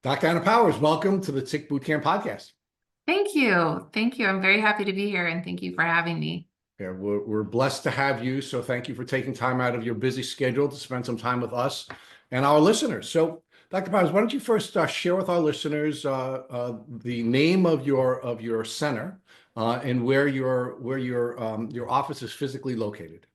Dr. Anna Powers, welcome to the Tick Bootcamp podcast. Thank you. Thank you. I'm very happy to be here and thank you for having me. Yeah, we're blessed to have you. So thank you for taking time out of your busy schedule to spend some time with us and our listeners. So, Dr. Powers, why don't you first share with our listeners the name of your center and where your office is physically located?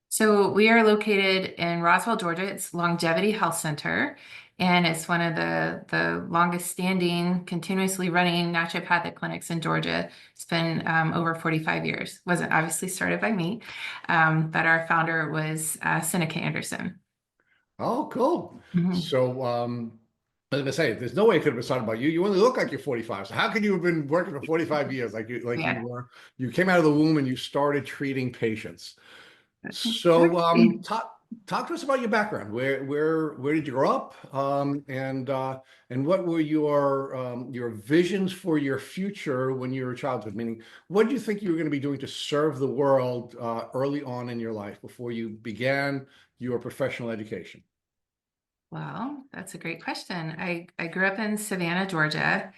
So we are located in Roswell, Georgia. It's Longevity Health Center, and it's one of the longest standing, continuously running naturopathic clinics in Georgia. It's been over 45 years. Wasn't obviously started by me, but our founder was Seneca Anderson. Oh, cool. Mhm. So, as I say, there's no way it could have been started by you. You only look like you're 45. So how could you have been working for 45 years like you Yeah. were? You came out of the womb and you started treating patients. So, Exactly. talk to us about your background. Where did you grow up? And what were your visions for your future when you were a childhood? Meaning, what did you think you were going to be doing to serve the world early on in your life before you began your professional education? Well, that's a great question. I grew up in Savannah, Georgia,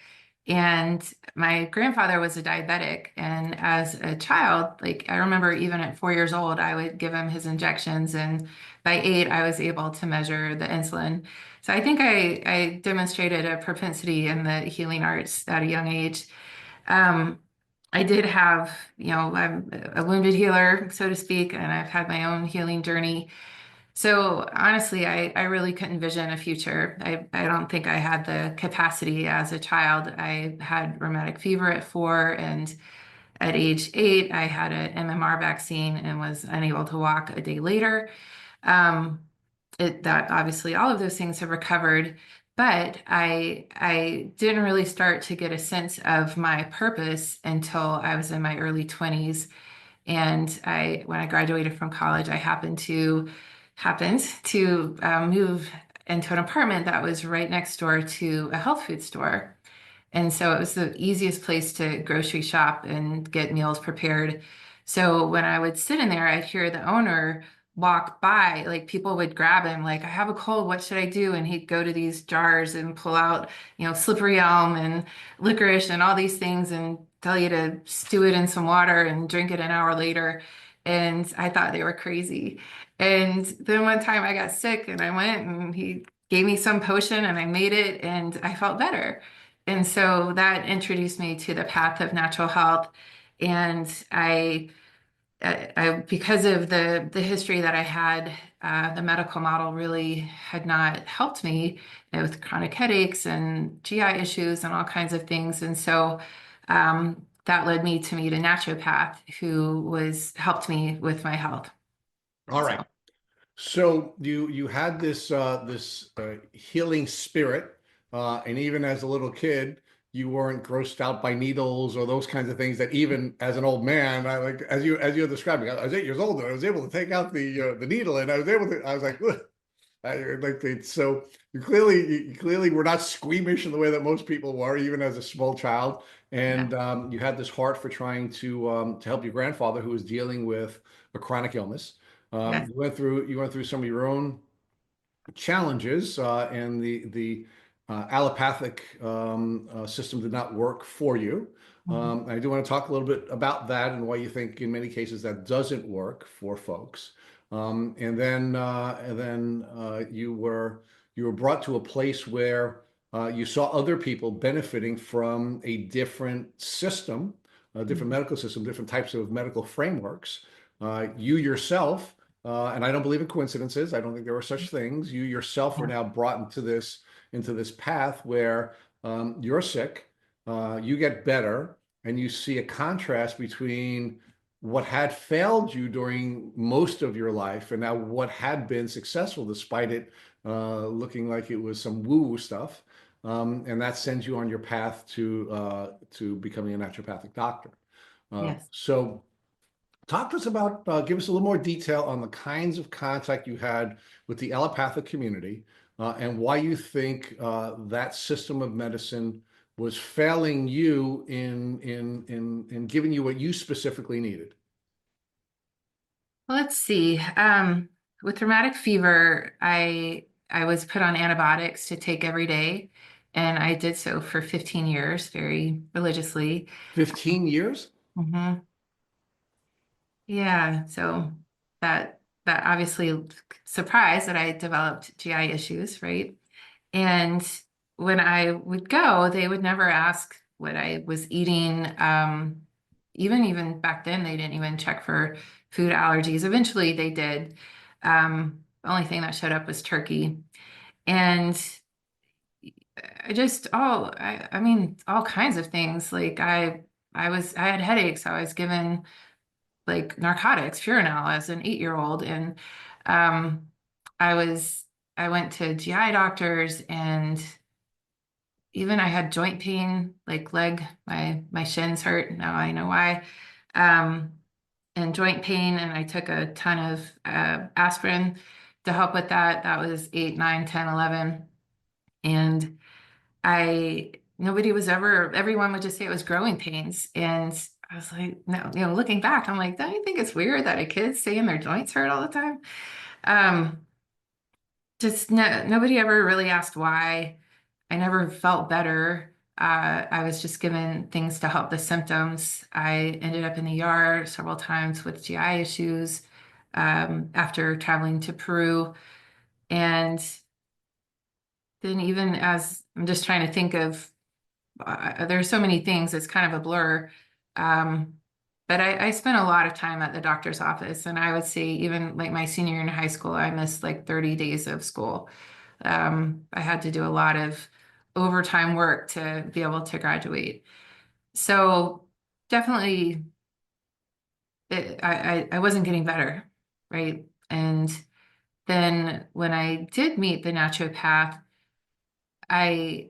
and my grandfather was a diabetic. And as a child, like I remember even at 4 years old, I would give him his injections. And by 8, I was able to measure the insulin. So I think I demonstrated a propensity in the healing arts at a young age. Um, I did have, I'm a wounded healer, so to speak, and I've had my own healing journey. So honestly, I really couldn't vision a future. I don't think I had the capacity as a child. I had rheumatic fever at 4, and at age 8, I had an MMR vaccine and was unable to walk a day later. Um, that obviously all of those things have recovered, but I didn't really start to get a sense of my purpose until I was in my early 20s. And when I graduated from college, I happened to move into an apartment that was right next door to a health food store. And so it was the easiest place to grocery shop and get meals prepared. So when I would sit in there, I'd hear the owner walk by, like people would grab him, like, I have a cold, what should I do? And he'd go to these jars and pull out, slippery elm and licorice and all these things and tell you to stew it in some water and drink it an hour later. And I thought they were crazy. And then one time I got sick and I went and he gave me some potion and I made it and I felt better. And so that introduced me to the path of natural health. And because of the history that I had, the medical model really had not helped me with chronic headaches and GI issues and all kinds of things. And so that led me to meet a naturopath who was helped me with my health. All right. So So you had this healing spirit, and even as a little kid, you weren't grossed out by needles or those kinds of things. That even as an old man, I like as you're describing, I was 8 years old and I was able to take out the needle, and I was like, ugh. So you clearly were not squeamish in the way that most people were, even as a small child, yeah, and you had this heart for trying to help your grandfather who was dealing with a chronic illness. yes, You went through some of your own challenges, and the allopathic system did not work for you. mhm, I do want to talk a little bit about that and why you think in many cases that doesn't work for folks. And then you were brought to a place where you saw other people benefiting from a different system, a different mhm, medical system, different types of medical frameworks. You yourself, and I don't believe in coincidences. I don't think there are such things. You yourself were yeah, now brought into this path where you're sick, you get better, and you see a contrast between what had failed you during most of your life and now what had been successful despite it looking like it was some woo-woo stuff. And that sends you on your path to becoming a naturopathic doctor. yes. So talk to us about, give us a little more detail on the kinds of contact you had with the allopathic community, and why you think that system of medicine was failing you in giving you what you specifically needed. Well, let's see. With rheumatic fever, I was put on antibiotics to take every day. And I did so for 15 years, very religiously. 15 years? Mhm. Yeah, so that obviously surprised that I developed GI issues, right? And when I would go, they would never ask what I was eating. Even back then, they didn't even check for food allergies. Eventually, they did. The only thing that showed up was turkey, and I mean, all kinds of things. Like I had headaches. I was given like narcotics, Furanil, as an 8-year old, and um, I was I went to GI doctors, and even I had joint pain, like my shins hurt. Now I know why. Um, and joint pain, and I took a ton of aspirin to help with that. That was 8, 9, 10, 11, and I nobody was ever, everyone would just say it was growing pains. And I was like, no, looking back, I'm like, don't you think it's weird that a kid's saying their joints hurt all the time? Um, just no, nobody ever really asked why. I never felt better. I was just given things to help the symptoms. I ended up in the ER several times with GI issues after traveling to Peru. And then even as I'm just trying to think of there's so many things, it's kind of a blur. Um, but I spent a lot of time at the doctor's office, and I would say even like my senior year in high school, I missed like 30 days of school. I had to do a lot of overtime work to be able to graduate. So definitely, I wasn't getting better, right? And then when I did meet the naturopath, I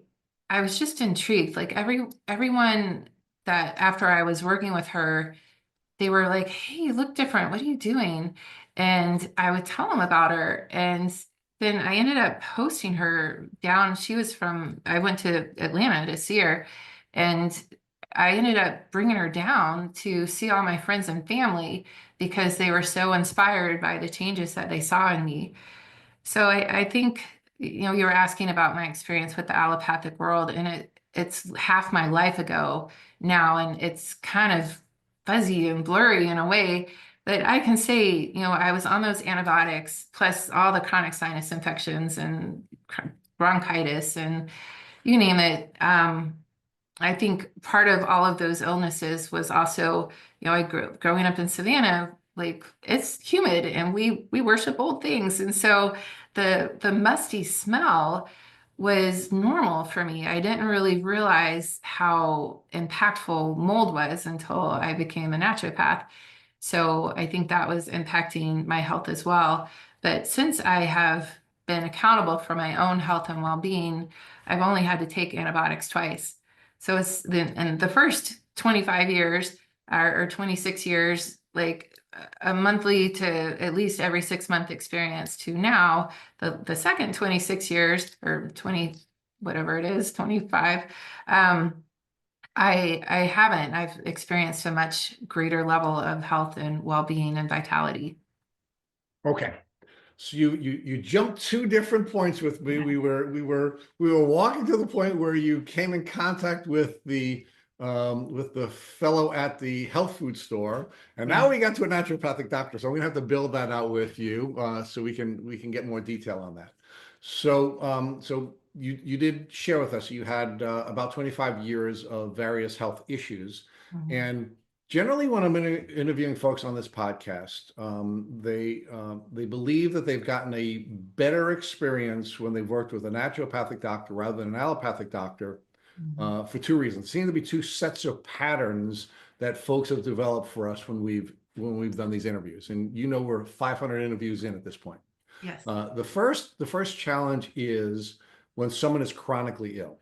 I was just intrigued. Like everyone that after I was working with her, they were like, "Hey, you look different. What are you doing?" And I would tell them about her. And then I ended up hosting her down. I went to Atlanta to see her, and I ended up bringing her down to see all my friends and family because they were so inspired by the changes that they saw in me. So I think, you were asking about my experience with the allopathic world, and it's half my life ago now, and it's kind of fuzzy and blurry in a way. But I can say, I was on those antibiotics plus all the chronic sinus infections and bronchitis and you name it. I think part of all of those illnesses was also, I growing up in Savannah, like it's humid and we worship old things. And so the musty smell was normal for me. I didn't really realize how impactful mold was until I became a naturopath. So I think that was impacting my health as well. But since I have been accountable for my own health and well-being, I've only had to take antibiotics twice. So in the first 25 years or 26 years, like a monthly to at least every 6 month experience to now the second 26 years or 20, whatever it is, 25. I haven't. I've experienced a much greater level of health and well-being and vitality. Okay. So you jumped two different points with me. Yeah. We were walking to the point where you came in contact with the fellow at the health food store, and Yeah. now we got to a naturopathic doctor. So I'm gonna have to build that out with you so we can get more detail on that. So you did share with us you had about 25 years of various health issues, Mhm. and generally, when I'm interviewing folks on this podcast, they believe that they've gotten a better experience when they've worked with a naturopathic doctor rather than an allopathic doctor Mhm. for two reasons. Seem to be two sets of patterns that folks have developed for us when we've done these interviews, and we're 500 interviews in at this point. Yes. The first challenge is when someone is chronically ill.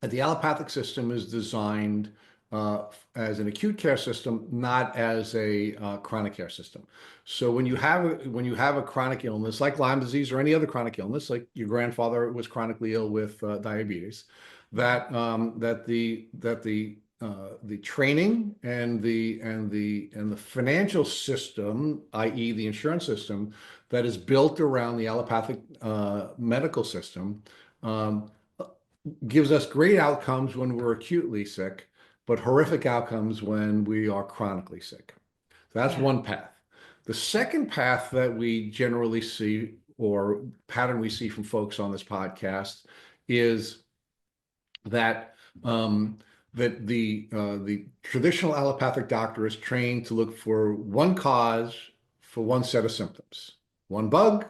The allopathic system is designed uh, as an acute care system, not as a chronic care system. So when you have a chronic illness like Lyme disease or any other chronic illness, like your grandfather was chronically ill with diabetes, that the training and the financial system, i.e., the insurance system, that is built around the allopathic medical system. Um, gives us great outcomes when we're acutely sick, but horrific outcomes when we are chronically sick. That's Yeah. one path. The second path that we generally see, or pattern we see from folks on this podcast, is that the traditional allopathic doctor is trained to look for one cause for one set of symptoms, one bug,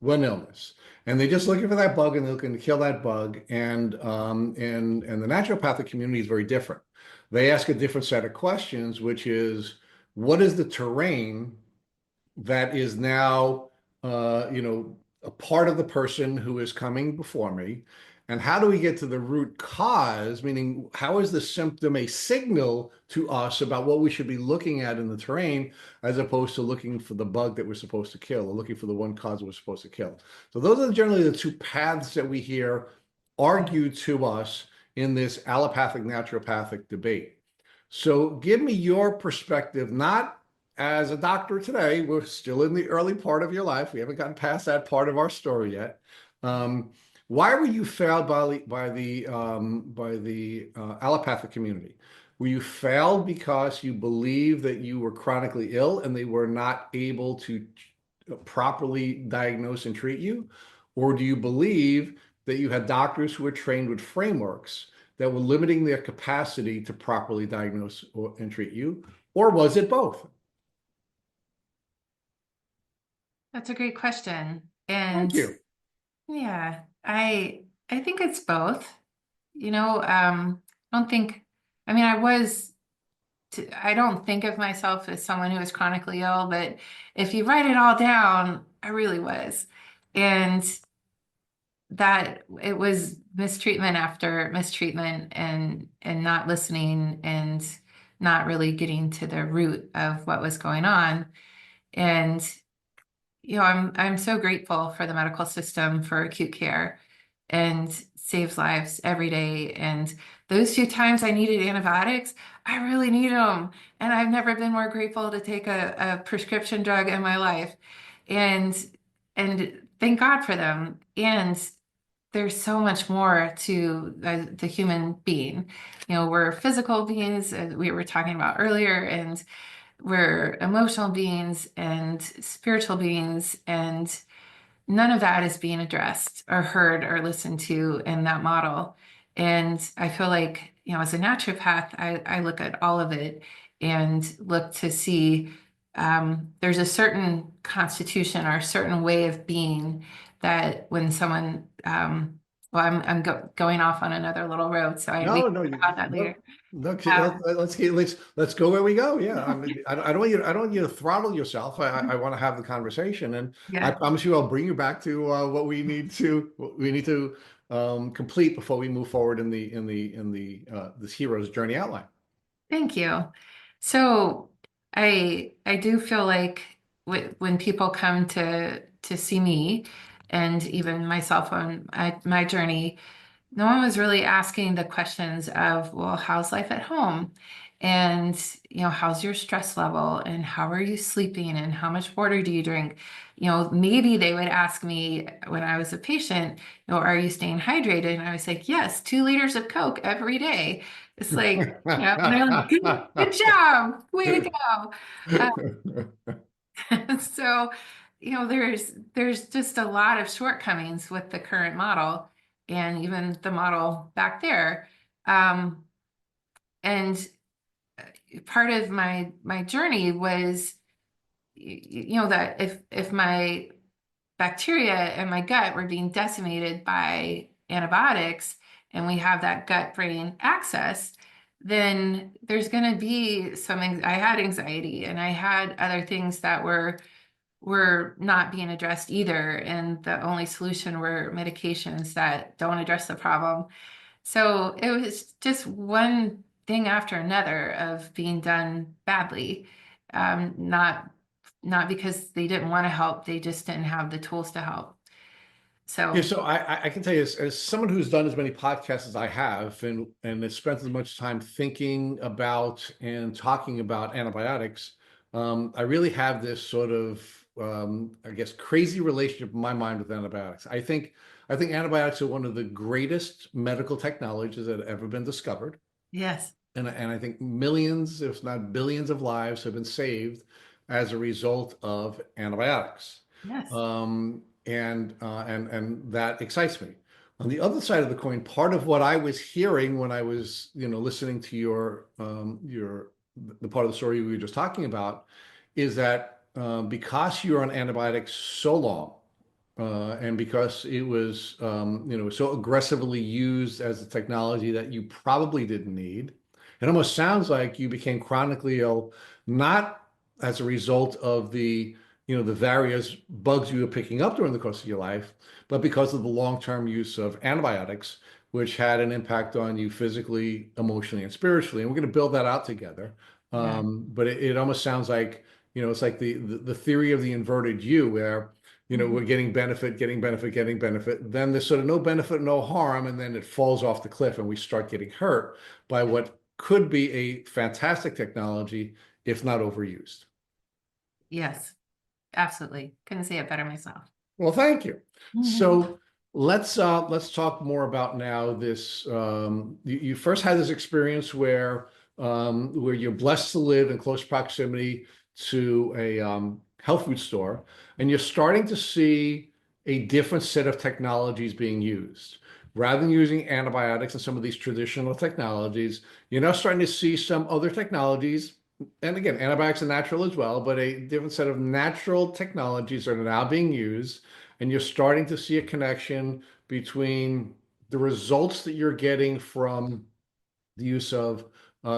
one illness, and they're just looking for that bug and they're looking to kill that bug. And the naturopathic community is very different. They ask a different set of questions, which is, what is the terrain that is now, a part of the person who is coming before me? And how do we get to the root cause? Meaning, how is the symptom a signal to us about what we should be looking at in the terrain, as opposed to looking for the bug that we're supposed to kill or looking for the one cause we're supposed to kill? So those are generally the two paths that we hear argued to us in this allopathic naturopathic debate. So give me your perspective, not as a doctor today. We're still in the early part of your life. We haven't gotten past that part of our story yet. Um, why were you failed by the allopathic community? Were you failed because you believe that you were chronically ill and they were not able to properly diagnose and treat you? Or do you believe that you had doctors who were trained with frameworks that were limiting their capacity to properly diagnose and treat you? Or was it both? That's a great question. Thank And you. yeah, I think it's both. I don't think, I mean, I don't think of myself as someone who is chronically ill, but if you write it all down, I really was. And that it was mistreatment after mistreatment and not listening and not really getting to the root of what was going on. And I'm so grateful for the medical system for acute care and saves lives every day. And those few times I needed antibiotics, I really need them. And I've never been more grateful to take a prescription drug in my life. And thank God for them. And there's so much more to the human being. We're physical beings, as we were talking about earlier, and we're emotional beings and spiritual beings, and none of that is being addressed or heard or listened to in that model. And I feel like, as a naturopath, I look at all of it and look to see there's a certain constitution or a certain way of being that when someone, well, I'm going off on another little road, so we No, can no, talk about that no, later. no. Um, Let's go where we go. Yeah, I mean, I don't want you to throttle yourself. I want to have the conversation, and I yeah. promise you, I'll bring you back to what we need to complete before we move forward in the this hero's journey outline. Thank you. So I do feel like when people come to see me and even myself on my journey, no one was really asking the questions of, well, how's life at home? And, how's your stress level? And how are you sleeping? And how much water do you drink? Maybe they would ask me when I was a patient, are you staying hydrated? And I was like, yes, 2 liters of Coke every day. It's like, and they're like, good job, way to go. So, there's just a lot of shortcomings with the current model and even the model back there. Um, and part of my journey was, that if my bacteria in my gut were being decimated by antibiotics and we have that gut brain access, then there's going to be I had anxiety and I had other things that were not being addressed either. And the only solution were medications that don't address the problem. So it was just one thing after another of being done badly. Not because they didn't want to help, they just didn't have the tools to help. Yeah, So so I can tell you, as someone who's done as many podcasts as I have, and has spent as much time thinking about and talking about antibiotics, I really have this sort of, I guess, crazy relationship in my mind with antibiotics. I think I think antibiotics are one of the greatest medical technologies that have ever been discovered. Yes. And I think millions, if not billions, of lives have been saved as a result of antibiotics. Yes. And that excites me. On the other side of the coin, part of what I was hearing when I was, listening to your the part of the story we were just talking about is that because you're on antibiotics so long, and because it was, so aggressively used as a technology that you probably didn't need, it almost sounds like you became chronically ill, not as a result of the various bugs you were picking up during the course of your life, but because of the long-term use of antibiotics, which had an impact on you physically, emotionally, and spiritually. And we're going to build that out together. Yeah. But it almost sounds like, it's like the theory of the inverted U, where we're Mhm. getting benefit, getting benefit, getting benefit. Then there's sort of no benefit, no harm, and then it falls off the cliff and we start getting hurt by what could be a fantastic technology if not overused. Yes, absolutely. Couldn't say it better myself. Well, thank you. Mhm. So let's talk more about now this. You first had this experience where you're blessed to live in close proximity to a health food store, and you're starting to see a different set of technologies being used. Rather than using antibiotics and some of these traditional technologies, you're now starting to see some other technologies, and again, antibiotics are natural as well, but a different set of natural technologies are now being used, and you're starting to see a connection between the results that you're getting from the use of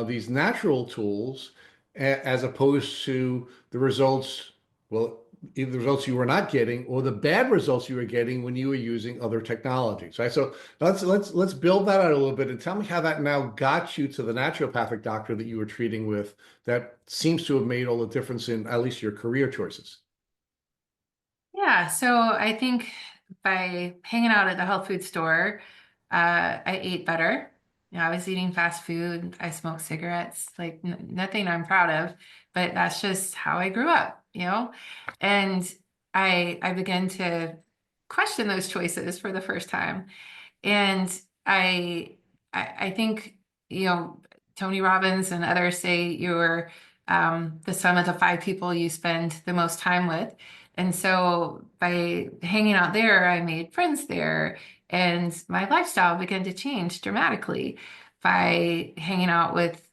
these natural tools as opposed to the results, well, either the results you were not getting or the bad results you were getting when you were using other technologies, right? So let's build that out a little bit and tell me how that now got you to the naturopathic doctor that you were treating with that seems to have made all the difference in at least your career choices. Yeah, so I think by hanging out at the health food store, I ate better. I was eating fast food. I smoked cigarettes, like nothing I'm proud of, but that's just how I grew up. And I began to question those choices for the first time. And I I think, you know, Tony Robbins and others say you're the sum of the five people you spend the most time with. And so by hanging out there, I made friends there, and my lifestyle began to change dramatically by hanging out with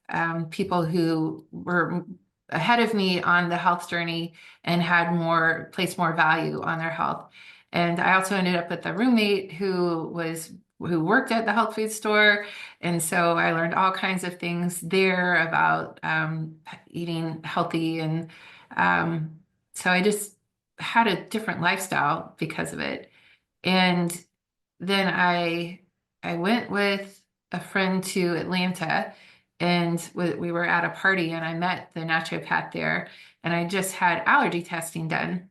people who were ahead of me on the health journey and had placed more value on their health. And I also ended up with a roommate who worked at the health food store. And so I learned all kinds of things there about eating healthy. And so I just had a different lifestyle because of it. And then I went with a friend to Atlanta, and we were at a party, and I met the naturopath there, and I just had allergy testing done.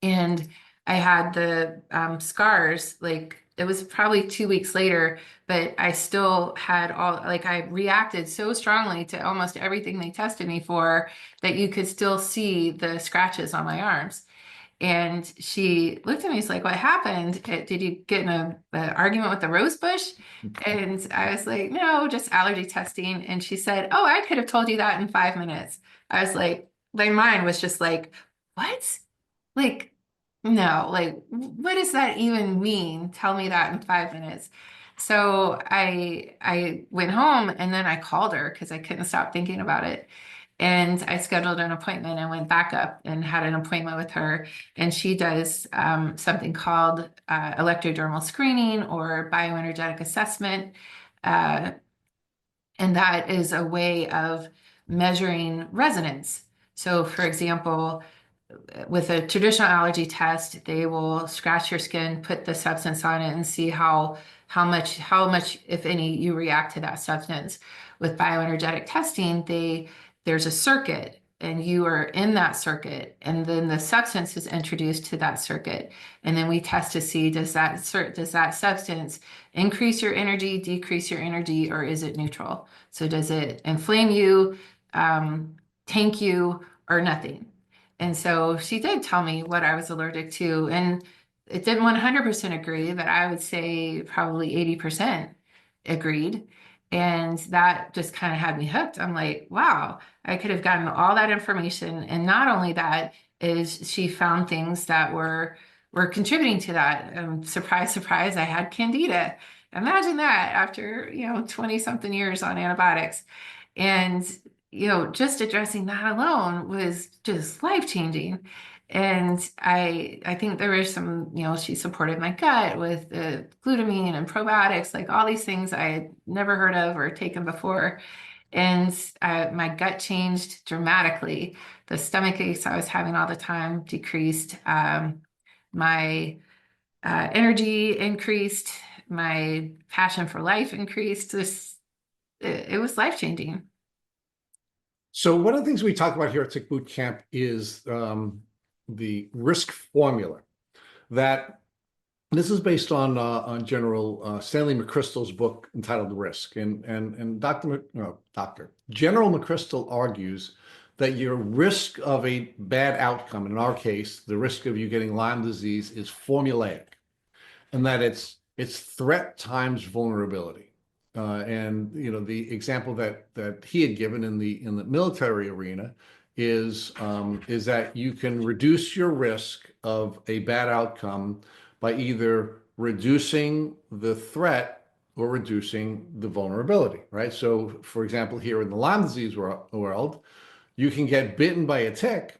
And I had the scars, like it was probably 2 weeks later, but I still had like I reacted so strongly to almost everything they tested me for that you could still see the scratches on my arms. And she looked at me, she's like, "What happened? Did you get in a argument with the rose bush?" And I was like, "No, just allergy testing." And she said, "Oh, I could have told you that in 5 minutes." I was like, my mind was just like, "What? Like, no, like, what does that even mean? Tell me that in 5 minutes." So I went home and then I called her because I couldn't stop thinking about it. And I scheduled an appointment and went back up and had an appointment with her. And she does something called electrodermal screening or bioenergetic assessment. Uh, and that is a way of measuring resonance. So, for example, with a traditional allergy test, they will scratch your skin, put the substance on it, and see how much, if any, you react to that substance. With bioenergetic testing, there's a circuit, and you are in that circuit, and then the substance is introduced to that circuit, and then we test to see does that substance increase your energy, decrease your energy, or is it neutral? So does it inflame you, tank you, or nothing? And so she did tell me what I was allergic to. And it didn't 100% agree, but I would say probably 80% agreed. And that just kind of had me hooked. I'm like, wow, I could have gotten all that information. And not only that, is she found things that were contributing to that. Surprise, surprise, I had candida. Imagine that after, 20 something years on antibiotics. And, just addressing that alone was just life changing. And I think there was some, she supported my gut with glutamine and probiotics, like all these things I had never heard of or taken before. And my gut changed dramatically. The stomach aches I was having all the time decreased. My energy increased. My passion for life increased. It was life changing. So one of the things we talk about here at Tick Boot Camp is the risk formula. That this is based on General Stanley McChrystal's book entitled Risk, and Doctor General McChrystal argues that your risk of a bad outcome, in our case, the risk of you getting Lyme disease, is formulaic, and that it's threat times vulnerability. And the example that he had given in the military arena is that you can reduce your risk of a bad outcome by either reducing the threat or reducing the vulnerability, right? So, for example, here in the Lyme disease world, you can get bitten by a tick,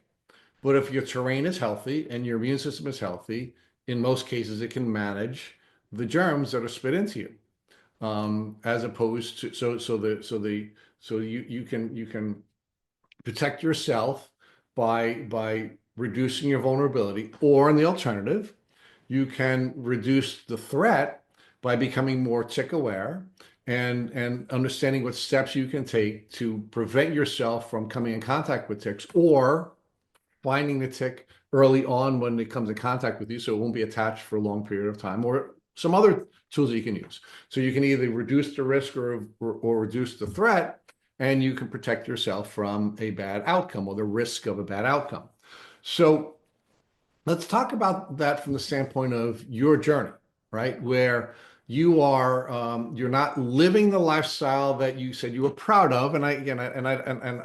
but if your terrain is healthy and your immune system is healthy, in most cases, it can manage the germs that are spit into you. As opposed to you can protect yourself by reducing your vulnerability, or in the alternative, you can reduce the threat by becoming more tick aware and understanding what steps you can take to prevent yourself from coming in contact with ticks, or finding the tick early on when it comes in contact with you so it won't be attached for a long period of time, or some other tools that you can use. So you can either reduce the risk or reduce the threat, and you can protect yourself from a bad outcome or the risk of a bad outcome. So let's talk about that from the standpoint of your journey, right? Where you're not living the lifestyle that you said you were proud of. And I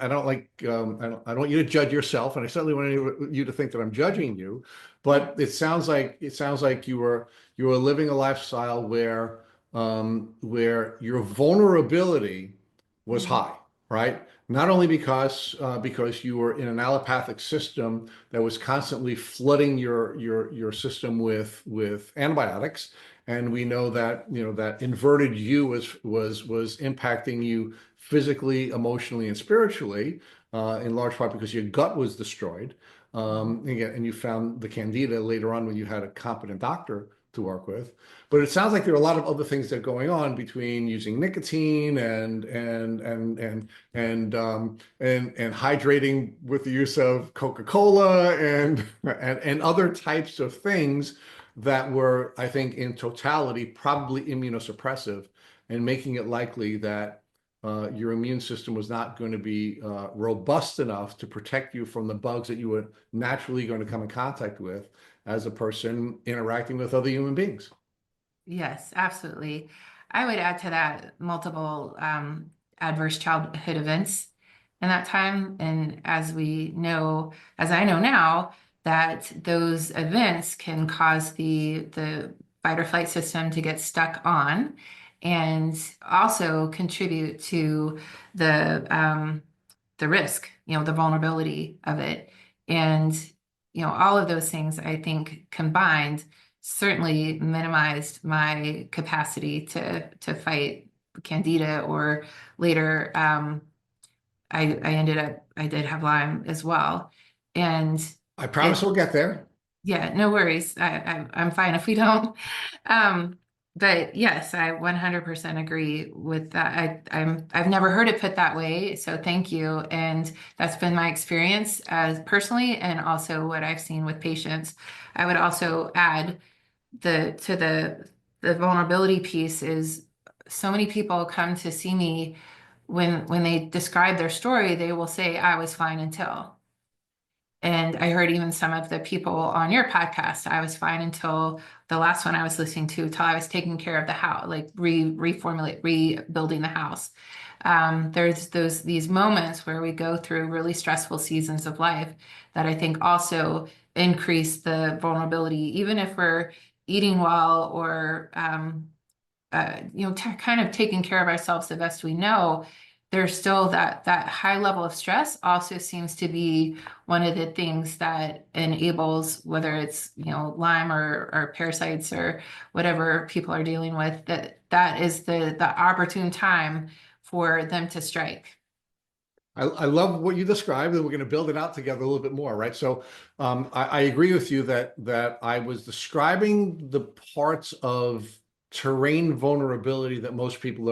don't like, I don't want you to judge yourself, and I certainly want you to think that I'm judging you. But it sounds like you were living a lifestyle where your vulnerability was Mhm. high, right? Not only because you were in an allopathic system that was constantly flooding your system with antibiotics, and we know that that inverted U was impacting you physically, emotionally, and spiritually, in large part because your gut was destroyed. And you found the candida later on when you had a competent doctor to work with. But it sounds like there are a lot of other things that are going on between using nicotine and hydrating with the use of Coca-Cola and other types of things that were, I think, in totality, probably immunosuppressive, and making it likely that your immune system was not going to be robust enough to protect you from the bugs that you were naturally going to come in contact with as a person interacting with other human beings. Yes, absolutely. I would add to that multiple adverse childhood events in that time. And as I know now, that those events can cause the fight or flight system to get stuck on, and also contribute to the risk, the vulnerability of it. And, all of those things I think combined certainly minimized my capacity to fight candida, or later I did have Lyme as well. And I promise it we'll get there. yeah, no worries. I'm fine if we don't. Um, but yes, I 100% agree with that. I've never heard it put that way, so thank you. And that's been my experience as personally, and also what I've seen with patients. I would also add the vulnerability piece is, so many people come to see me when they describe their story, they will say, I was fine until. And I heard even some of the people on your podcast, I was fine until the last one I was listening to, till I was taking care of the house, like rebuilding the house. There's these moments where we go through really stressful seasons of life that I think also increase the vulnerability, even if we're eating well or kind of taking care of ourselves the best we know. There's still that high level of stress also seems to be one of the things that enables, whether it's Lyme or parasites or whatever people are dealing with, that is the opportune time for them to strike. I love what you described, and we're going to build it out together a little bit more, right? So, I agree with you that I was describing the parts of terrain vulnerability that most people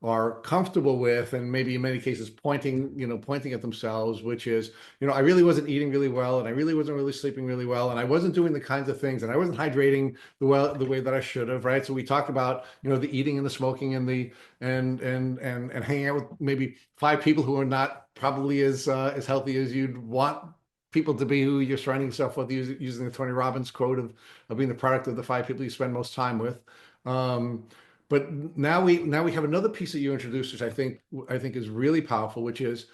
are comfortable with, and maybe in many cases pointing at themselves, which is, I really wasn't eating really well, and I really wasn't really sleeping really well, and I wasn't doing the kinds of things, and I wasn't hydrating the way that I should have, right? So we talked about, the eating and the smoking and the and hanging out with maybe five people who are not probably as healthy as you'd want people to be, who you're surrounding yourself with, using the Tony Robbins quote of being the product of the five people you spend most time with. Um, but now we have another piece that you introduced, which I think is really powerful, which is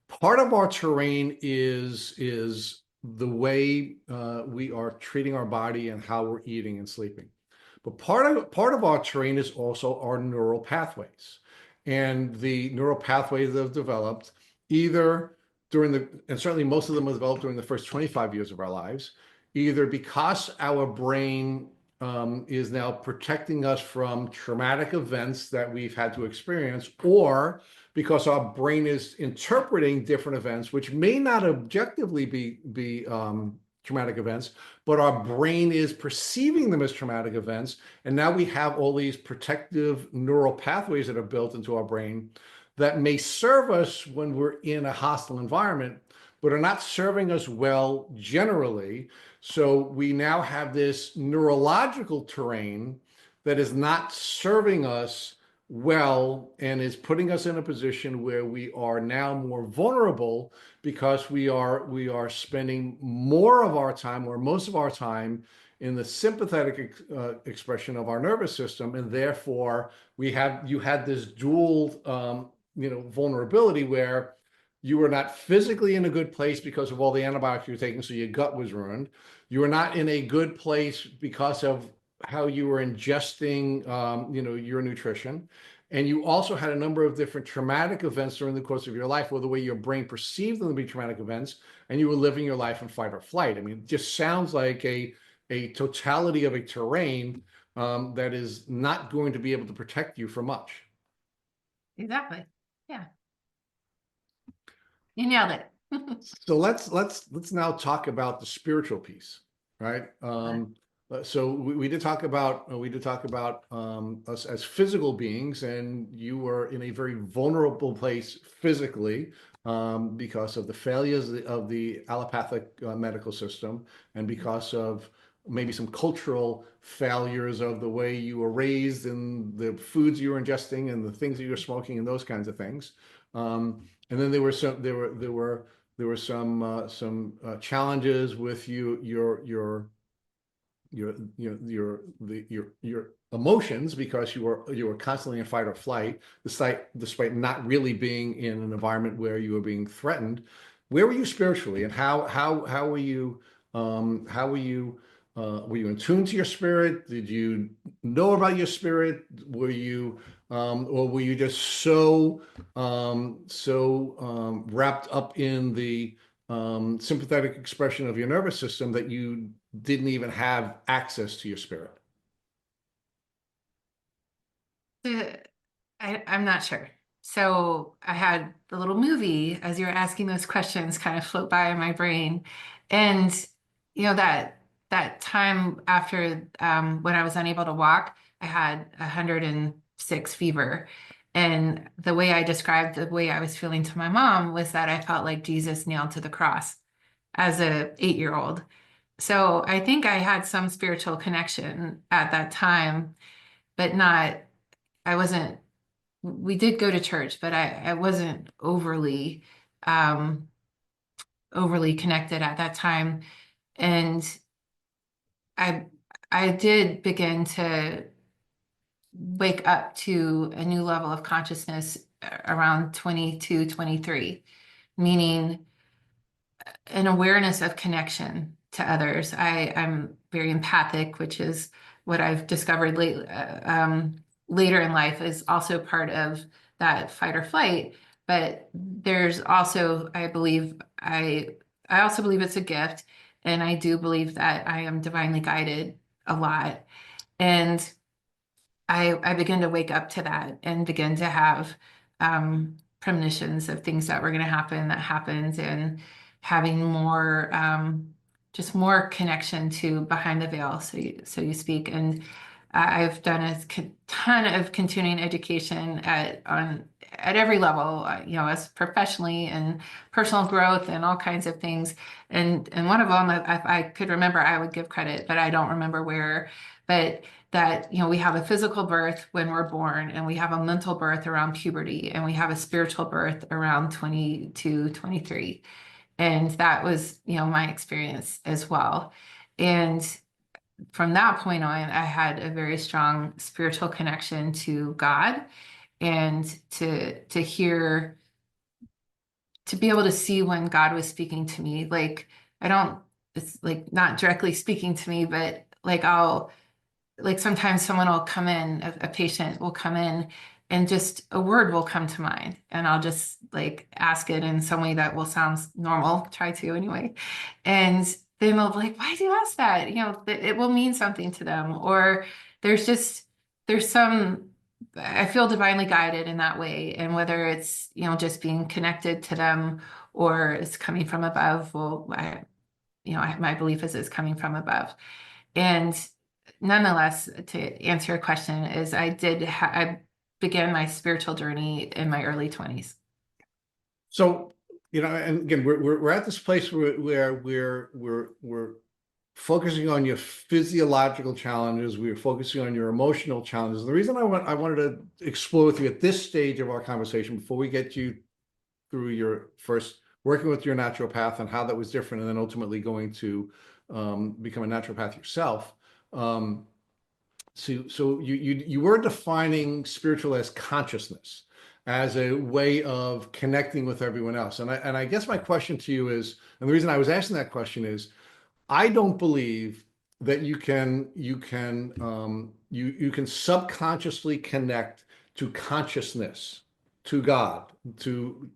part of our terrain is the way we are treating our body and how we're eating and sleeping. But part of our terrain is also our neural pathways, and the neural pathways that have developed either and certainly most of them have developed during the first 25 years of our lives, either because our brain is now protecting us from traumatic events that we've had to experience, or because our brain is interpreting different events, which may not objectively be traumatic events, but our brain is perceiving them as traumatic events. And now we have all these protective neural pathways that are built into our brain that may serve us when we're in a hostile environment, but are not serving us well generally. So we now have this neurological terrain that is not serving us well, and is putting us in a position where we are now more vulnerable, because we are spending more of our time, or most of our time, in the sympathetic expression of our nervous system, and therefore you had this dual vulnerability, where you were not physically in a good place because of all the antibiotics you were taking, so your gut was ruined. You were not in a good place because of how you were ingesting, your nutrition. And you also had a number of different traumatic events during the course of your life, or the way your brain perceived them to be traumatic events, and you were living your life in fight or flight. I mean, it just sounds like a totality of a terrain that is not going to be able to protect you from much. Exactly. Yeah, you nailed it. So let's now talk about the spiritual piece, right? So we did talk about us as physical beings, and you were in a very vulnerable place physically, because of the failures of the allopathic medical system, and because of maybe some cultural failures of the way you were raised, and the foods you were ingesting, and the things that you were smoking, and those kinds of things. And then there were some challenges with your emotions, because you were constantly in fight or flight, despite not really being in an environment where you were being threatened. Where were you spiritually, and how were you in tune to your spirit? Did you know about your spirit? Or were you just so wrapped up in the sympathetic expression of your nervous system that you didn't even have access to your spirit? Uh, I'm not sure. So I had the little movie as you were asking those questions kind of float by in my brain. And that time after when I was unable to walk, I had 106 fever. And the way I described the way I was feeling to my mom was that I felt like Jesus nailed to the cross as a 8-year-old. So I think I had some spiritual connection at that time, but not, I wasn't, we did go to church, but I wasn't overly um, overly connected at that time. And I I did begin to wake up to a new level of consciousness around 22, 23, meaning an awareness of connection to others. I'm very empathic, which is what I've discovered later in life is also part of that fight or flight. But there's also, I also believe it's a gift, and I do believe that I am divinely guided a lot. And I began to wake up to that and begin to have premonitions of things that were going to happen that happened, and having more just more connection to behind the veil, so you speak. And I've done a ton of continuing education at every level, as professionally and personal growth and all kinds of things. And one of them, if I could remember, I would give credit, but I don't remember where. But that, we have a physical birth when we're born, and we have a mental birth around puberty, and we have a spiritual birth around 22, 23. And that was, my experience as well. And from that point on, I had a very strong spiritual connection to God, and to be able to see when God was speaking to me. Like, I don't, it's like not directly speaking to me, but like sometimes someone will come in, a patient will come in, and just a word will come to mind, and I'll just like ask it in some way that will sound normal, try to anyway. And then they'll be like, why do you ask that? It will mean something to them. Or there's just, there's some, I feel divinely guided in that way. And whether it's, just being connected to them or it's coming from above, well, my belief is it's coming from above. And nonetheless, to answer your question, is I began my spiritual journey in my early 20s. So, and again, we're at this place where we're focusing on your physiological challenges. We're focusing on your emotional challenges. The reason I wanted to explore with you at this stage of our conversation, before we get you through your first working with your naturopath and how that was different, and then ultimately going to become a naturopath yourself. So you were defining spiritual as consciousness, as a way of connecting with everyone else. And I guess my question to you is, and the reason I was asking that question is, I don't believe that you can subconsciously connect to consciousness, to God, to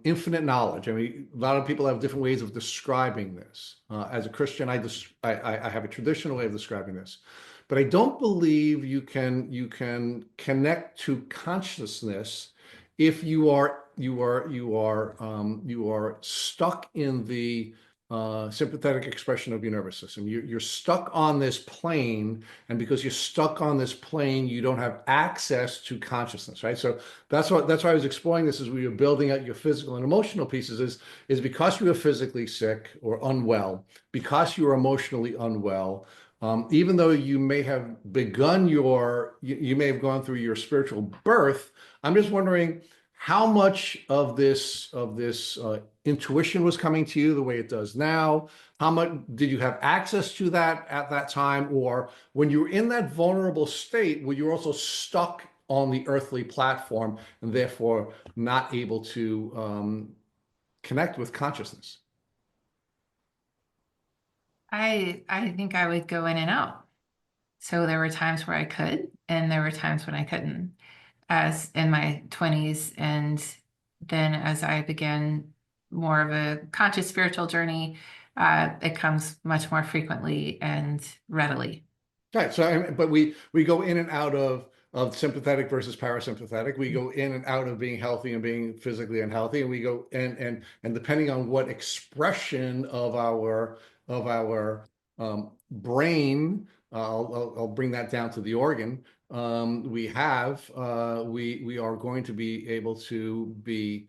infinite knowledge. I mean, a lot of people have different ways of describing this. As a Christian, I have a traditional way of describing this, but I don't believe you can connect to consciousness if you are stuck in the sympathetic expression of your nervous system. You're stuck on this plane, and because you're stuck on this plane, you don't have access to consciousness, right? So that's why I was exploring this as we were building out your physical and emotional pieces. Is because you were physically sick or unwell, because you were emotionally unwell. Even though you may have you may have gone through your spiritual birth. I'm just wondering how much of this intuition was coming to you the way it does now. How much did you have access to that at that time? Or when you were in that vulnerable state, were you also stuck on the earthly platform and therefore not able to connect with consciousness? I think I would go in and out. So there were times where I could, and there were times when I couldn't, as in my 20s. And then as I began more of a conscious spiritual journey, it comes much more frequently and readily. Right. So, but we go in and out of sympathetic versus parasympathetic. We go in and out of being healthy and being physically unhealthy, and we go and depending on what expression of our brain, I'll bring that down to the organ. We are going to be able to be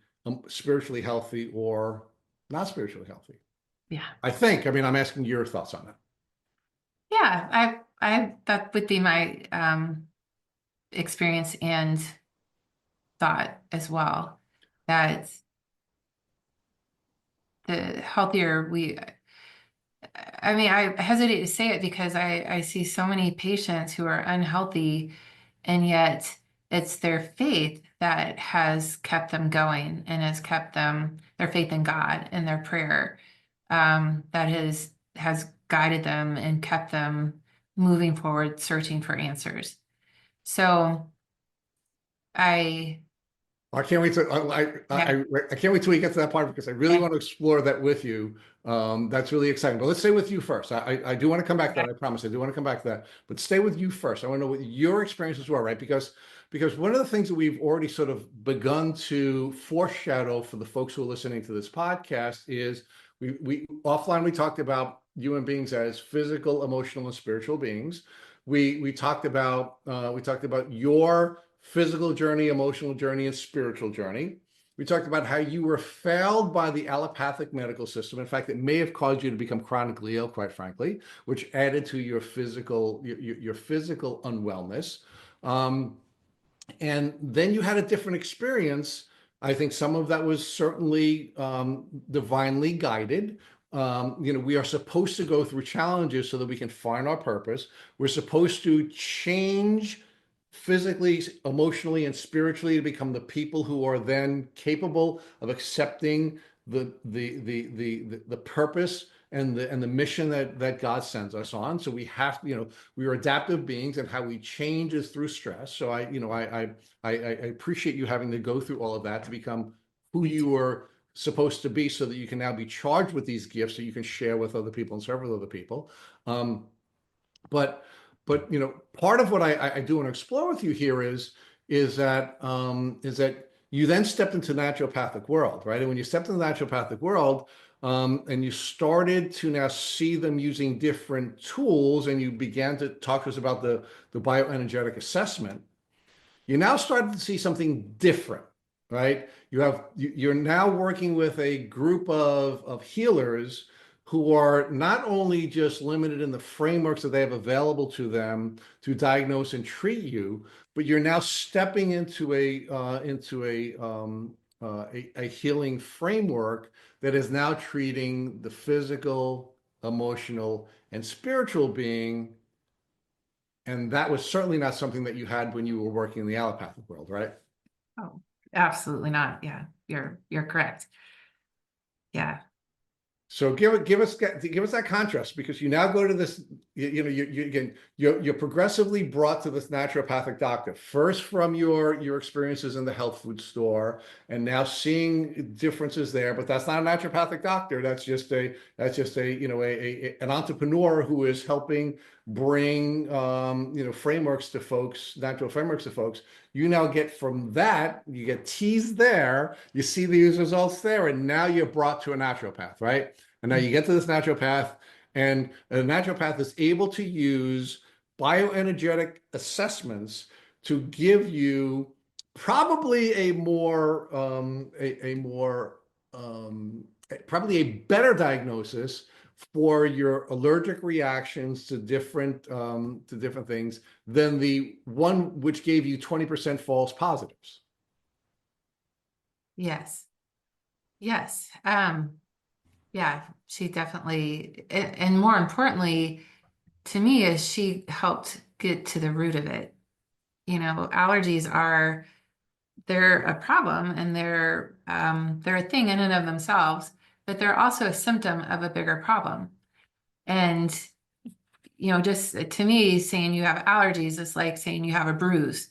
spiritually healthy or not spiritually healthy. Yeah. I think. I mean, I'm asking your thoughts on that. Yeah, that would be my experience and thought as well. That the healthier I mean, I hesitate to say it because I see so many patients who are unhealthy, and yet it's their faith that has kept them going and has kept them, their faith in God and their prayer, that has guided them and kept them moving forward, searching for answers. So I, I can't wait to yeah, I can't wait till we get to that part because I really okay, want to explore that with you. That's really exciting. But let's stay with you first. I do want to come back to okay, that. I promise. I do want to come back to that. But stay with you first. I want to know what your experiences were, right? Because one of the things that we've already sort of begun to foreshadow for the folks who are listening to this podcast is we offline we talked about human beings as physical, emotional, and spiritual beings. We talked about your physical journey, emotional journey, and spiritual journey. We talked about how you were failed by the allopathic medical system. In fact, it may have caused you to become chronically ill, quite frankly, which added to your physical unwellness. Um, and then you had a different experience. I think some of that was certainly divinely guided. We are supposed to go through challenges so that we can find our purpose. We're supposed to change physically, emotionally, and spiritually to become the people who are then capable of accepting the purpose and the mission that God sends us on. So we have, we are adaptive beings, and how we change is through stress. So I appreciate you having to go through all of that to become who me too. you were supposed to be, so that you can now be charged with these gifts that you can share with other people and serve with other people. Um, but part of what I do want to explore with you here is that you then stepped into the naturopathic world, right? And when you stepped into the naturopathic world, and you started to now see them using different tools, and you began to talk to us about the bioenergetic assessment, you're now starting to see something different, right? You're now working with a group of healers who are not only just limited in the frameworks that they have available to them to diagnose and treat you, but you're now stepping into a healing framework that is now treating the physical, emotional, and spiritual being. And that was certainly not something that you had when you were working in the allopathic world, right? Oh, absolutely not. Yeah, you're correct. Yeah. So give us that contrast, because you now go to this, again, you're progressively brought to this naturopathic doctor, first from your experiences in the health food store, and now seeing differences there. But that's not a naturopathic doctor. That's just a an entrepreneur who is helping bring frameworks to folks, natural frameworks to folks. You now get from that, you get teased there, you see these results there, and now you're brought to a naturopath, right? And now you get to this naturopath, and a naturopath is able to use bioenergetic assessments to give you probably probably a better diagnosis for your allergic reactions to different things than the one which gave you 20% false positives. Yes. Yes. Yeah, she definitely, and more importantly to me, is she helped get to the root of it. Allergies they're a problem, and they're a thing in and of themselves, but they're also a symptom of a bigger problem. And, just to me, saying you have allergies is like saying you have a bruise.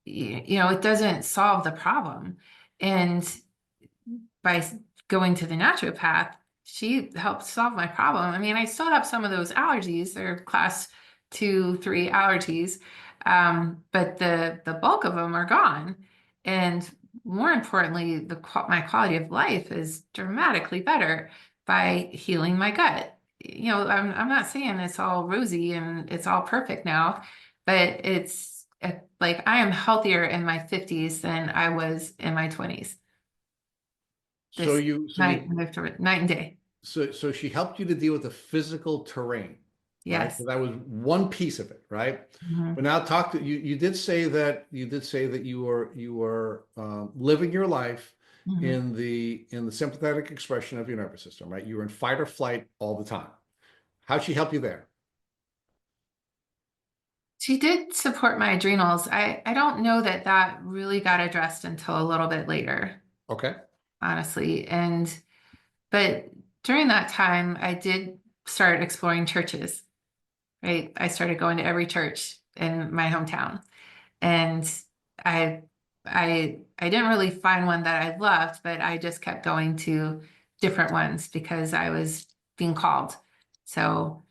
It doesn't solve the problem. And by going to the naturopath, she helped solve my problem. I mean, I still have some of those allergies. They're class 2, 3 allergies, but the bulk of them are gone. And more importantly, my quality of life is dramatically better by healing my gut. I'm not saying it's all rosy and it's all perfect now, but it's like I am healthier in my 50s than I was in my 20s. So This you so night you night and day. so she helped you to deal with the physical terrain, right? So Yes. that was one piece of it, right? Mhm. But now you did say that you were living your life, Mhm. in the sympathetic expression of your nervous system, right? You're in fight or flight all the time. How'd she help you there? She did support my adrenals. I don't know that that really got addressed until a little bit later, Okay. honestly. But during that time, I did start exploring churches, right? I started going to every church in my hometown. And I I didn't really find one that I loved, but I just kept going to different ones because I was being called. So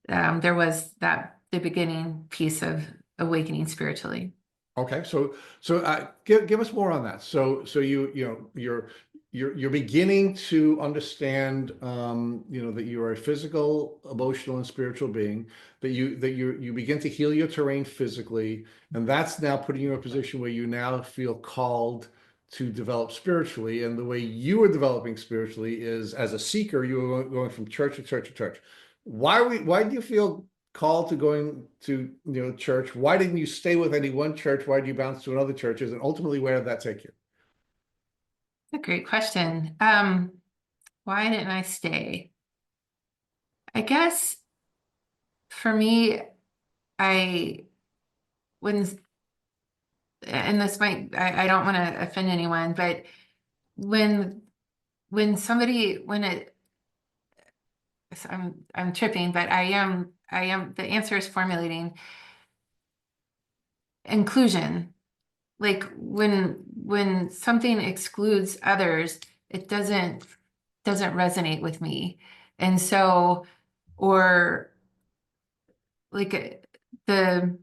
there was that the beginning piece of awakening spiritually. Okay, so give us more on that. So you know you're beginning to understand you know that you are a physical, emotional, and spiritual being. That you begin to heal your terrain physically, and that's now putting you in a position where you now feel called to develop spiritually. And the way you are developing spiritually is as a seeker. You are going from church to church to church. Why do you feel call to going to church? Why didn't you stay with any one church? Why did you bounce to another churches? And ultimately, where did that take you? That's a great question. Why didn't I stay? I guess for me, I when and this might I don't want to offend anyone, but when when somebody when it I'm tripping, but I am the answer is formulating inclusion. Like when something excludes others, it doesn't resonate with me. And so or like the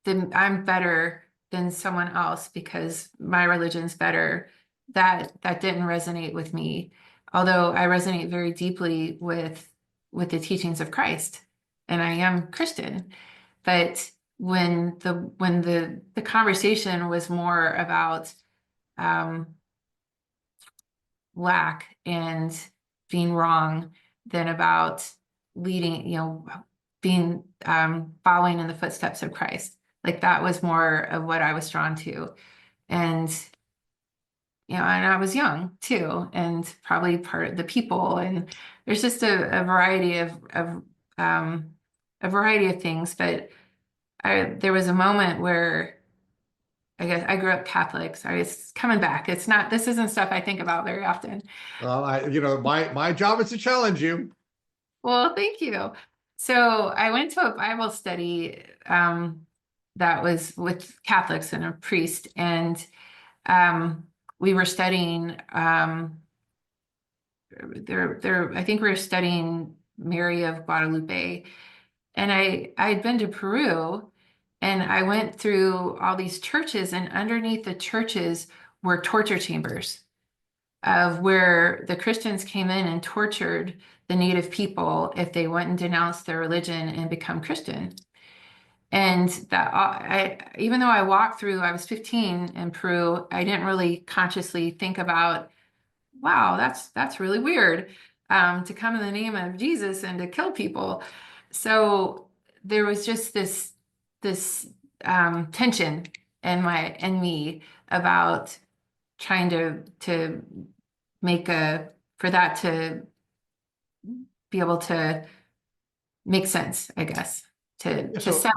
I'm better than someone else because my religion's better. That didn't resonate with me. Although I resonate very deeply with the teachings of Christ, and I am Christian. But when the conversation was more about um, lack and being wrong than about leading, being following in the footsteps of Christ. Like that was more of what I was drawn to. And and I was young too, and probably part of the people. And there's just a variety of a variety of things. But there was a moment where I guess I grew up Catholic. Sorry, it's coming back. It's not, this isn't stuff I think about very often. Well, my job is to challenge you. Well, thank you. So I went to a Bible study that was with Catholics and a priest, and we were studying I think we were studying Mary of Guadalupe, and I'd been to Peru, and I went through all these churches, and underneath the churches were torture chambers of where the Christians came in and tortured the native people if they went and denounced their religion and become Christian. And that even though I walked through, I was 15 in Peru, I didn't really consciously think about, wow, that's really weird to come in the name of Jesus and to kill people. So there was just this tension in me about trying to make a for that to be able to make sense, I guess, Yeah, to so settle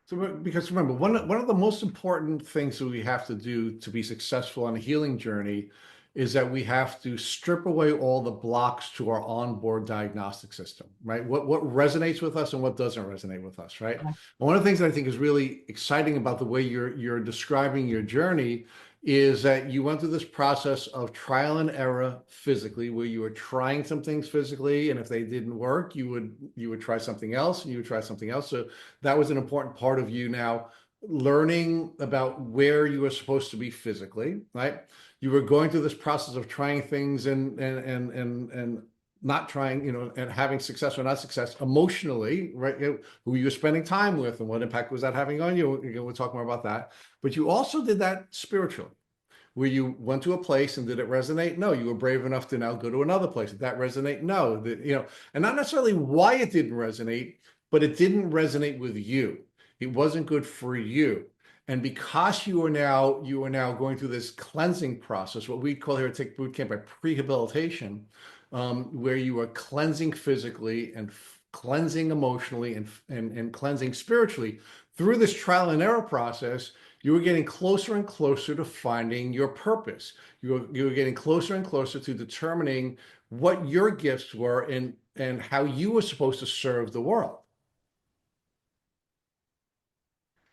so that. because remember, one of the most important things that we have to do to be successful on a healing journey is that we have to strip away all the blocks to our onboard diagnostic system, right? What resonates with us and what doesn't resonate with us, right? And one of the things that I think is really exciting about the way you're describing your journey is that you went through this process of trial and error physically, where you were trying some things physically, and if they didn't work, you would try something else, and you would try something else. So that was an important part of you now learning about where you were supposed to be physically, right? You were going through this process of trying things and not trying, and having success or not success emotionally, right? Who you were spending time with and what impact was that having on you? We'll talk more about that. But you also did that spiritually, where you went to a place and did it resonate? No, you were brave enough to now go to another place. Did that resonate? No, and not necessarily why it didn't resonate, but it didn't resonate with you. It wasn't good for you. And because you are now going through this cleansing process, what we call here at Take Boot Camp by prehabilitation, where you are cleansing physically and cleansing emotionally and cleansing spiritually through this trial and error process, you are getting closer and closer to finding your purpose. You're getting closer and closer to determining what your gifts were and how you were supposed to serve the world.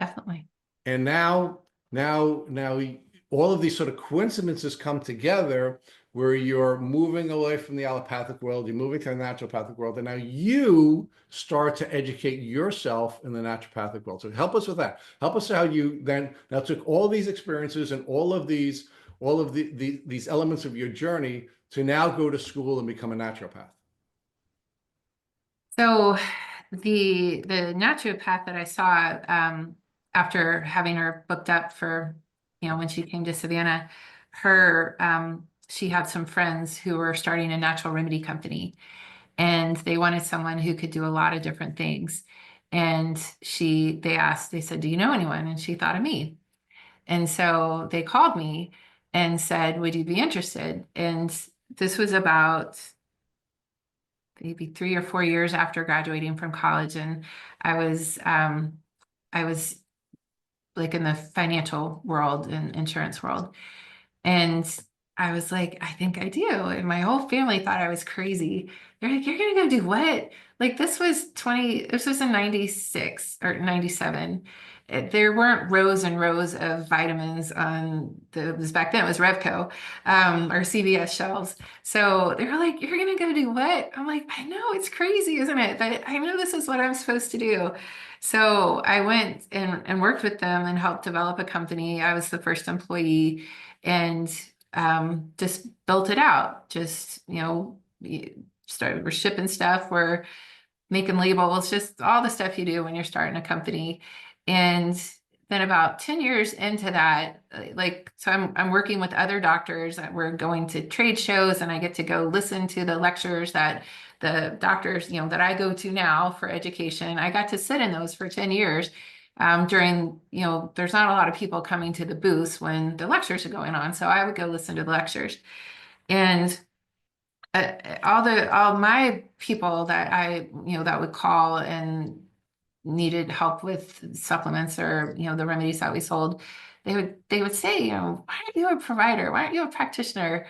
Definitely. And now all of these sort of coincidences come together where you're moving away from the allopathic world, you're moving to the naturopathic world, and now you start to educate yourself in the naturopathic world. So help us with that. Help us how you then now took all these experiences and all of these elements of your journey to now go to school and become a naturopath. So the naturopath that I saw after having her booked up for, when she came to Savannah, she had some friends who were starting a natural remedy company, and they wanted someone who could do a lot of different things. And they said, "Do you know anyone?" And she thought of me. And so they called me and said, "Would you be interested?" And this was about maybe 3 or 4 years after graduating from college. And I was, um, I was like in the financial world and insurance world. And I was like, I think I do. And my whole family thought I was crazy. They're like, "You're gonna go do what?" Like this was in 96 or 97. There weren't rows and rows of vitamins it was back then, it was Revco, or CVS shelves. So they were like, "You're gonna go do what?" I'm like, "I know, it's crazy, isn't it? But I know this is what I'm supposed to do." So I went and worked with them and helped develop a company. I was the first employee, and just built it out. Just, we're shipping stuff, we're making labels, just all the stuff you do when you're starting a company. And then about 10 years into that, so I'm working with other doctors that we're going to trade shows, and I get to go listen to the lectures that the doctors, that I go to now for education. I got to sit in those for 10 years. During, there's not a lot of people coming to the booths when the lectures are going on. So I would go listen to the lectures. And all my people that that would call and needed help with supplements, or the remedies that we sold, they would say, "Why aren't you a provider? Why aren't you a practitioner?"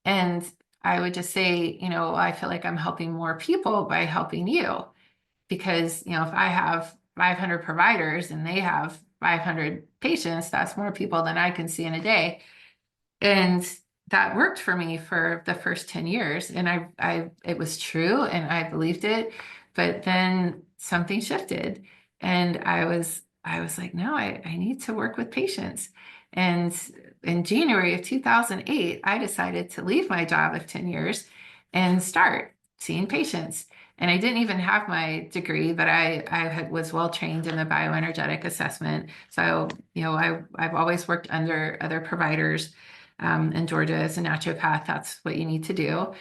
And I would just say, "I feel like I'm helping more people by helping you." Because, if I have 500 providers and they have 500 patients, that's more people than I can see in a day. And that worked for me for the first 10 years. And it was true and I believed it. But then something shifted, and I was like, "No, I need to work with patients." And in January of 2008, I decided to leave my job of 10 years and start seeing patients. And I didn't even have my degree, but was well trained in the bioenergetic assessment. So, I've always worked under other providers. In Georgia, as a naturopath, that's what you need to do.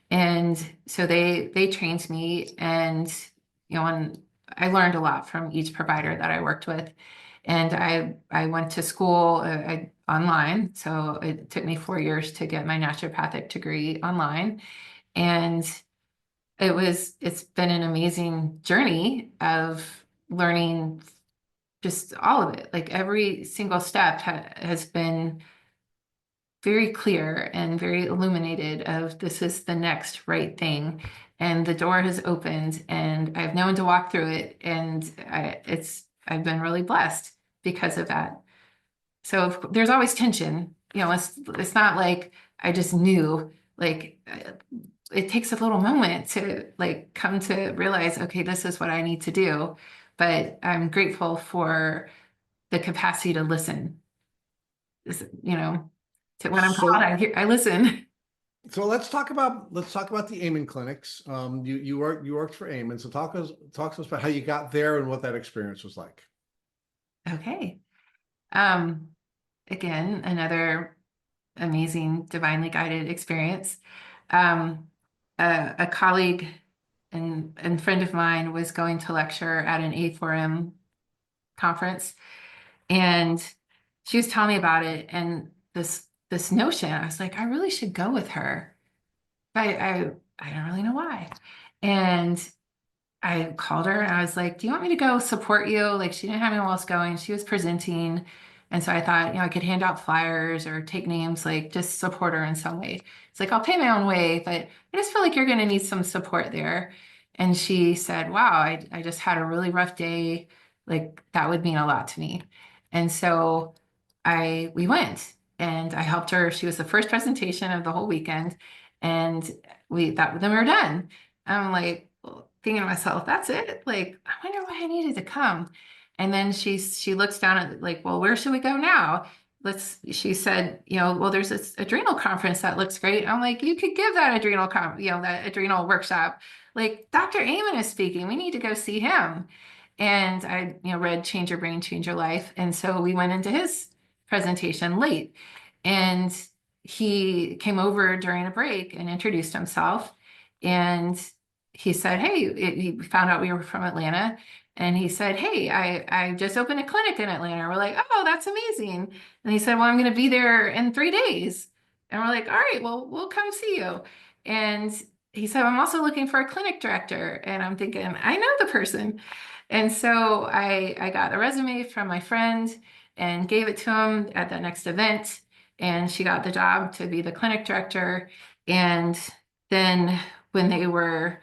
And so they trained me, and I learned a lot from each provider that I worked with. And I went to school online, so it took me 4 years to get my naturopathic degree online. And it's been an amazing journey of learning just all of it. Like every single step has been very clear and very illuminated of this is the next right thing. And the door has opened, and I've known to walk through it. And I've been really blessed because of that. So there's always tension. It's not like I just knew. Like it takes a little moment to come to realize, okay, this is what I need to do. But I'm grateful for the capacity to listen. You know, to when I'm called, So I listen. so let's talk about the Amen clinics. You worked for Amen, so talk to us about how you got there and what that experience was like. Okay. Um, Again, another amazing, divinely guided experience. Um, a colleague and friend of mine was going to lecture at an A4M conference, and she was telling me about it, and this notion, I was like, I really should go with her, but I don't really know why. And I called her and I was like, do you want me to go support you? Like, she didn't have anyone else going. She was presenting. And so I thought, I could hand out flyers or take names, like just support her in some way. It's like, I'll pay my own way, but I just feel like you're going to need some support there. And she said, wow, I just had a really rough day. Like, that would mean a lot to me. And so we went and I helped her. She was the first presentation of the whole weekend. And then we were done. I'm like, well, thinking to myself, that's it. Like, I wonder why I needed to come. And then she looks down at, like, well, where should we go now? She said, well, there's this adrenal conference that looks great. I'm like, you could give that that adrenal workshop. Like, Dr. Amen is speaking. We need to go see him. And I, read Change Your Brain, Change Your Life. And so we went into his presentation late. And he came over during a break and introduced himself. And he said, hey, he found out we were from Atlanta. And he said, hey, I just opened a clinic in Atlanta. We're like, oh, that's amazing. And he said, well, I'm going to be there in 3 days. And we're like, all right, well, we'll come see you. And he said, I'm also looking for a clinic director. And I'm thinking, I know the person. And so I got a resume from my friend and gave it to him at the next event. And she got the job to be the clinic director. And then when they were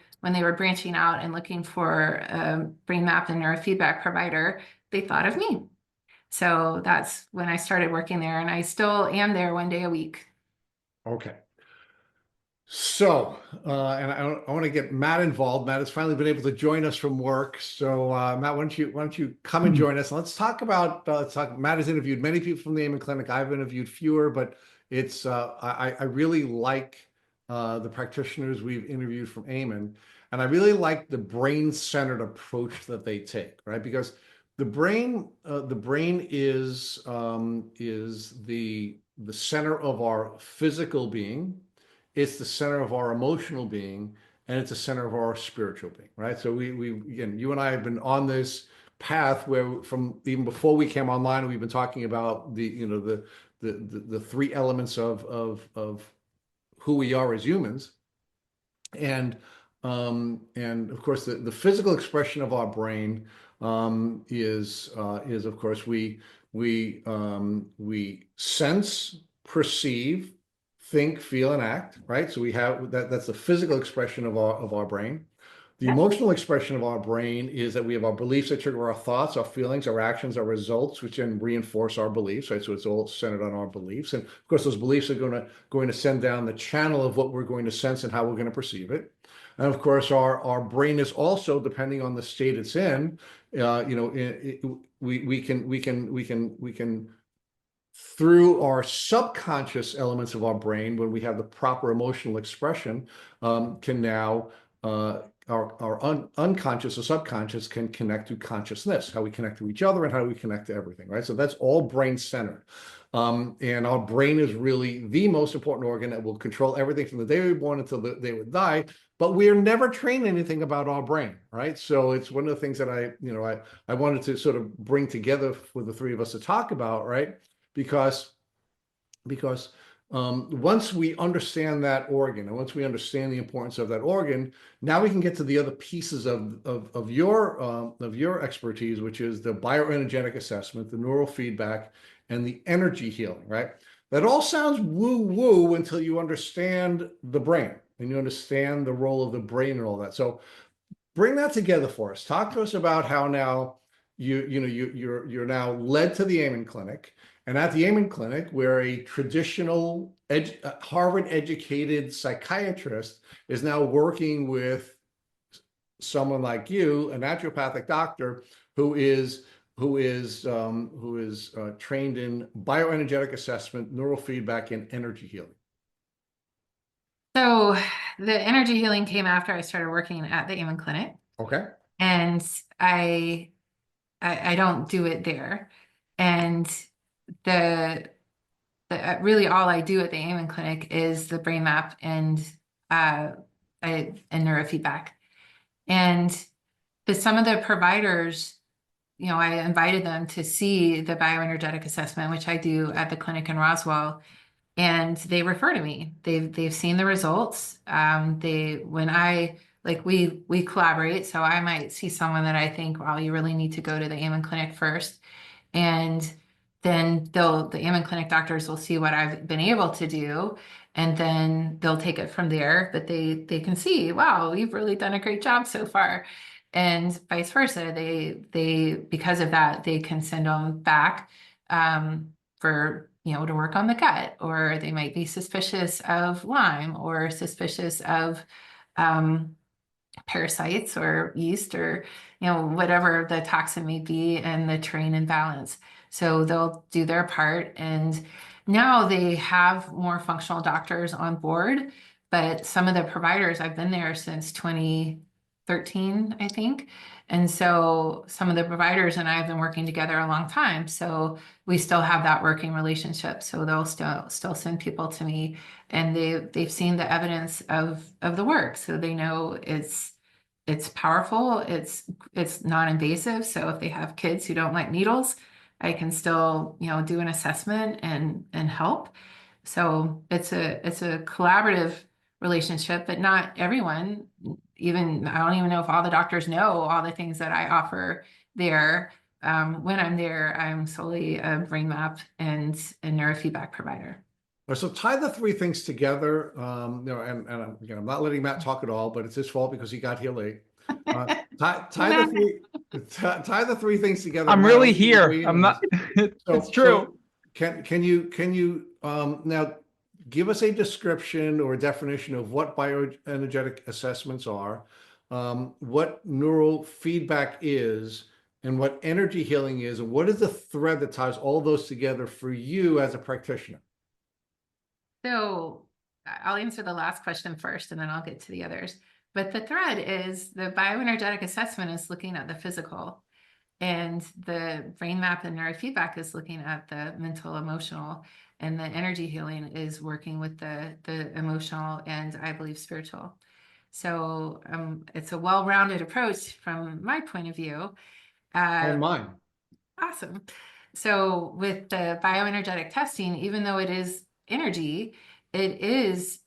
branching out and looking for a brain map and neurofeedback provider, they thought of me. So that's when I started working there, and I still am there 1 day a week. Okay. So, and I want to get Matt involved. Matt has finally been able to join us from work. So, Matt, why don't you come and join us? And let's talk about, Matt has interviewed many people from the Amen Clinic. I've interviewed fewer, but I really like the practitioners we've interviewed from Amen. And I really like the brain-centered approach that they take, right? Because the brain is the center of our physical being, it's the center of our emotional being, and it's the center of our spiritual being, right? So we again, you and I have been on this path where from even before we came online, we've been talking about the three elements of who we are as humans. And of course the physical expression of our brain is of course we sense, perceive, think, feel, and act, right? So we have that's the physical expression of our brain. The Yeah. emotional expression of our brain is that we have our beliefs that trigger our thoughts, our feelings, our actions, our results, which then reinforce our beliefs, right? So it's all centered on our beliefs. And of course, those beliefs are going to send down the channel of what we're going to sense and how we're going to perceive it. And of course, our brain is also, depending on the state it's in, we can through our subconscious elements of our brain, when we have the proper emotional expression, can now our unconscious or subconscious can connect to consciousness, how we connect to each other and how we connect to everything, right? So that's all brain centered. And our brain is really the most important organ that will control everything from the day we were born until the day we die. But we are never trained anything about our brain, right? So it's one of the things that I wanted to sort of bring together for the three of us to talk about, right? Because once we understand that organ and once we understand the importance of that organ, now we can get to the other pieces of your expertise, which is the bioenergetic assessment, the neurofeedback, and the energy healing, right? That all sounds woo-woo until you understand the brain and you understand the role of the brain and all that. So bring that together for us. Talk to us about how now you're now led to the Amen Clinic, and at the Amen Clinic, where a traditional Harvard-educated psychiatrist is now working with someone like you, a naturopathic doctor who is trained in bioenergetic assessment, neurofeedback, and energy healing. So the energy healing came after I started working at the Amen Clinic, Okay. and I don't do it there. And the, really all I do at the Amen Clinic is the brain map uh, and neurofeedback. And but some of the providers, I invited them to see the bioenergetic assessment, which I do at the clinic in Roswell, and they refer to me. They've seen the results. They when I like we collaborate, so I might see someone that I think, well, you really need to go to the Amen Clinic first, and then the Amen Clinic doctors will see what I've been able to do, and then they'll take it from there. But they can see, wow, you've really done a great job so far, and vice versa. They because of that, they can send them back for to work on the gut, or they might be suspicious of Lyme or suspicious of um, parasites or yeast or whatever the toxin may be and the terrain imbalance. So they'll do their part, and now they have more functional doctors on board. But some of the providers, I've been there since 2013, I think. And so some of the providers and I have been working together a long time. So we still have that working relationship. So they'll still send people to me, and they've seen the evidence of the work. So they know it's powerful, it's non-invasive. So if they have kids who don't like needles, I can still, do an assessment and help. So it's a collaborative relationship, but not everyone, even I don't even know if all the doctors know all the things that I offer there. When I'm there, I'm solely a brain map and a neurofeedback provider. So tie the three things together, again, I'm not letting Matt talk at all, but it's his fault because he got here late. Tie the tie the three things together. I'm Matt, really I'll let you here. weigh in I'm on this. not. It's true. So can you now give us a description or a definition of what bioenergetic assessments are, what neurofeedback is, and what energy healing is, and what is the thread that ties all those together for you as a practitioner? So I'll answer the last question first, and then I'll get to the others. But the thread is the bioenergetic assessment is looking at the physical, and the brain map and neurofeedback is looking at the mental, emotional, and the energy healing is working with the emotional and I believe spiritual. So it's a well-rounded approach from my point of view. And mine. Awesome. So with the bioenergetic testing, even though it is energy, it is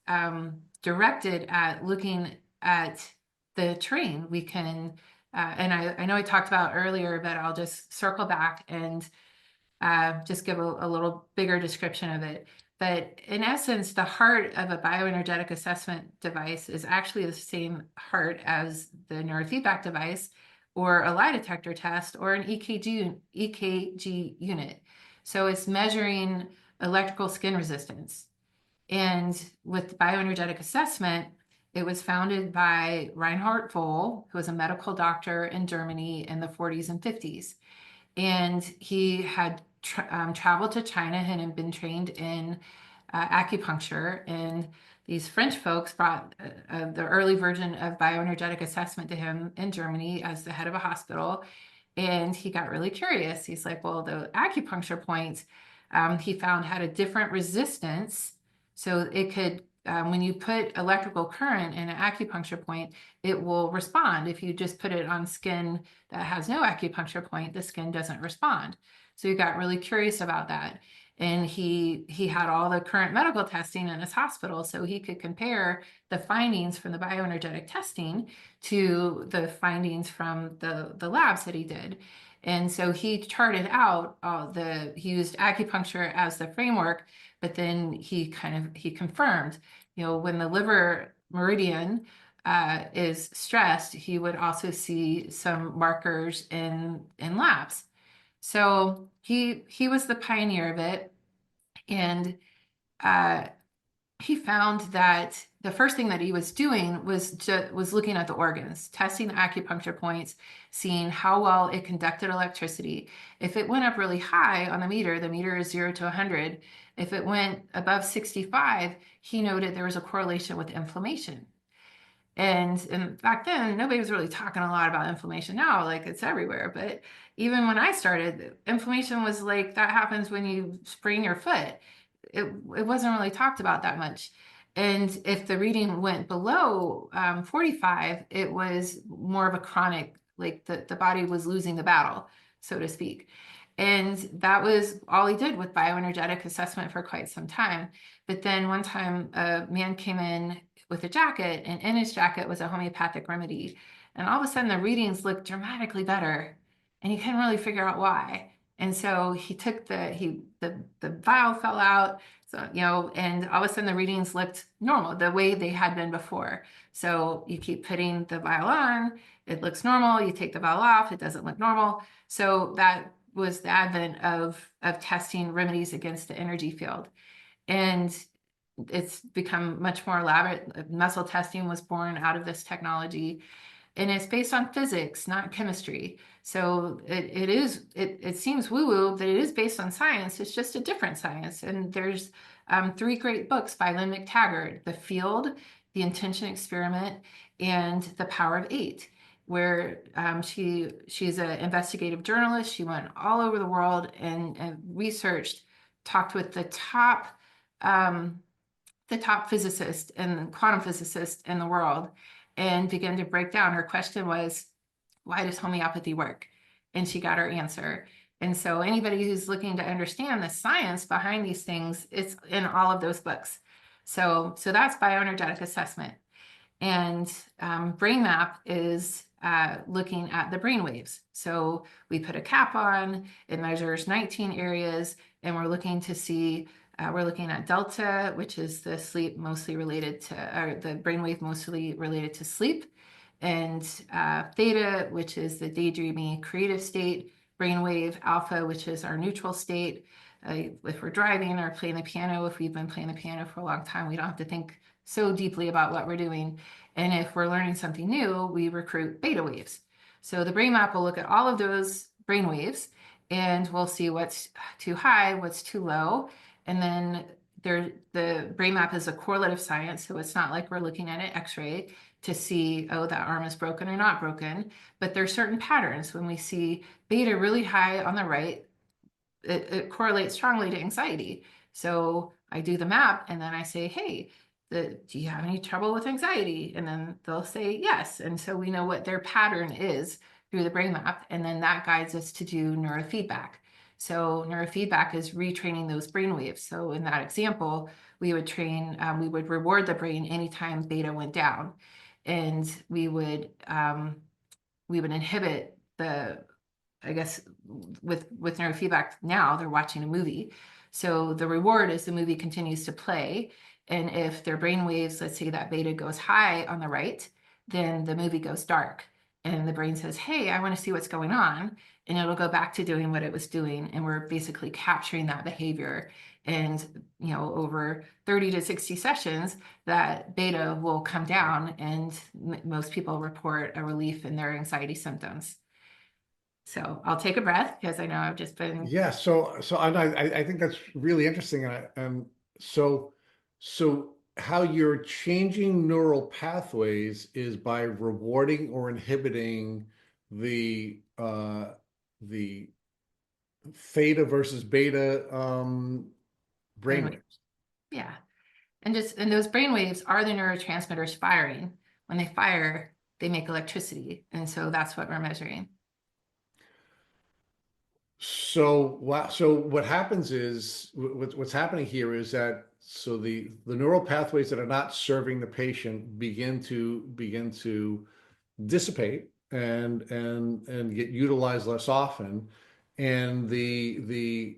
directed at looking at the terrain. We can, and I know I talked about earlier, but I'll just circle back and just give a little bigger description of it. But in essence, the heart of a bioenergetic assessment device is actually the same heart as the neurofeedback device or a lie detector test or an EKG unit. So it's measuring electrical skin resistance. And with bioenergetic assessment, it was founded by Reinhard Voll, who was a medical doctor in Germany in the 40s and 50s. And he had traveled to China and had been trained in acupuncture. And these French folks brought the early version of bioenergetic assessment to him in Germany as the head of a hospital. And he got really curious. He's like, well, the acupuncture points he found had a different resistance. So it could, when you put electrical current in an acupuncture point, it will respond. If you just put it on skin that has no acupuncture point, the skin doesn't respond. So he got really curious about that. And he had all the current medical testing in his hospital, so he could compare the findings from the bioenergetic testing to the findings from the labs that he did. And so he charted out he used acupuncture as the framework, but then he confirmed, when the liver meridian is stressed, he would also see some markers in labs. So he was the pioneer of it, and he found that the first thing that he was doing was looking at the organs, testing the acupuncture points, seeing how well it conducted electricity. If it went up really high on the meter is 0 to 100. If it went above 65, he noted there was a correlation with inflammation. And back then, nobody was really talking a lot about inflammation. Now, like, it's everywhere. But even when I started, inflammation was like that happens when you sprain your foot. It wasn't really talked about that much. And if the reading went below 45, it was more of a chronic, like the body was losing the battle. so to speak. And that was all he did with bioenergetic assessment for quite some time. But then one time a man came in with a jacket, and in his jacket was a homeopathic remedy. And all of a sudden the readings looked dramatically better. And he couldn't really figure out why. And so he took the vial fell out. So, and all of a sudden the readings looked normal, the way they had been before. So you keep putting the vial on, it looks normal. You take the vial off, it doesn't look normal. So that was the advent of testing remedies against the energy field. And it's become much more elaborate. Muscle testing was born out of this technology, and it's based on physics, not chemistry. So it seems woo-woo, but it is based on science. It's just a different science. And there's 3 great books by Lynn McTaggart: The Field, The Intention Experiment, and The Power of Eight, where she's an investigative journalist. She went all over the world and researched, talked with the top physicist and quantum physicist in the world, and began to break down. Her question was, why does homeopathy work? And she got her answer. And so anybody who's looking to understand the science behind these things, it's in all of those books. So that's bioenergetic assessment. And brain map is looking at the brain waves. So we put a cap on, it measures 19 areas, and we're looking to see, we're looking at delta, which is the sleep mostly related to, or the brainwave mostly related to sleep, and theta, which is the daydreamy creative state, brainwave alpha, which is our neutral state. If we're driving or playing the piano, if we've been playing the piano for a long time, we don't have to think so deeply about what we're doing. And if we're learning something new, we recruit beta waves. So the brain map will look at all of those brain waves, and we'll see what's too high, what's too low. And then the brain map is a correlative science, so it's not like we're looking at an x-ray to see, oh, that arm is broken or not broken. But there's certain patterns. When we see beta really high on the right, it correlates strongly to anxiety. So I do the map, and then I say, hey, do you have any trouble with anxiety? And then they'll say yes. And so we know what their pattern is through the brain map, and then that guides us to do neurofeedback. So neurofeedback is retraining those brain waves. So in that example, we would reward the brain anytime beta went down, and we would inhibit the, I guess, with neurofeedback now, they're watching a movie. So the reward is the movie continues to play. And if their brain waves, let's say that beta goes high on the right, then the movie goes dark. And the brain says, hey, I want to see what's going on. And it'll go back to doing what it was doing. And we're basically capturing that behavior. And, over 30 to 60 sessions, that beta will come down, and most people report a relief in their anxiety symptoms. So I'll take a breath because I know I've just been. Yeah, so I think that's really interesting, and so how you're changing neural pathways is by rewarding or inhibiting the theta versus beta Brainwave. brainwaves. Yeah. And those brain waves are the neurotransmitters firing. When they fire, they make electricity. And so that's what we're measuring. So wow, so what happens is what's happening here is that the neural pathways that are not serving the patient begin to dissipate and get utilized less often, and the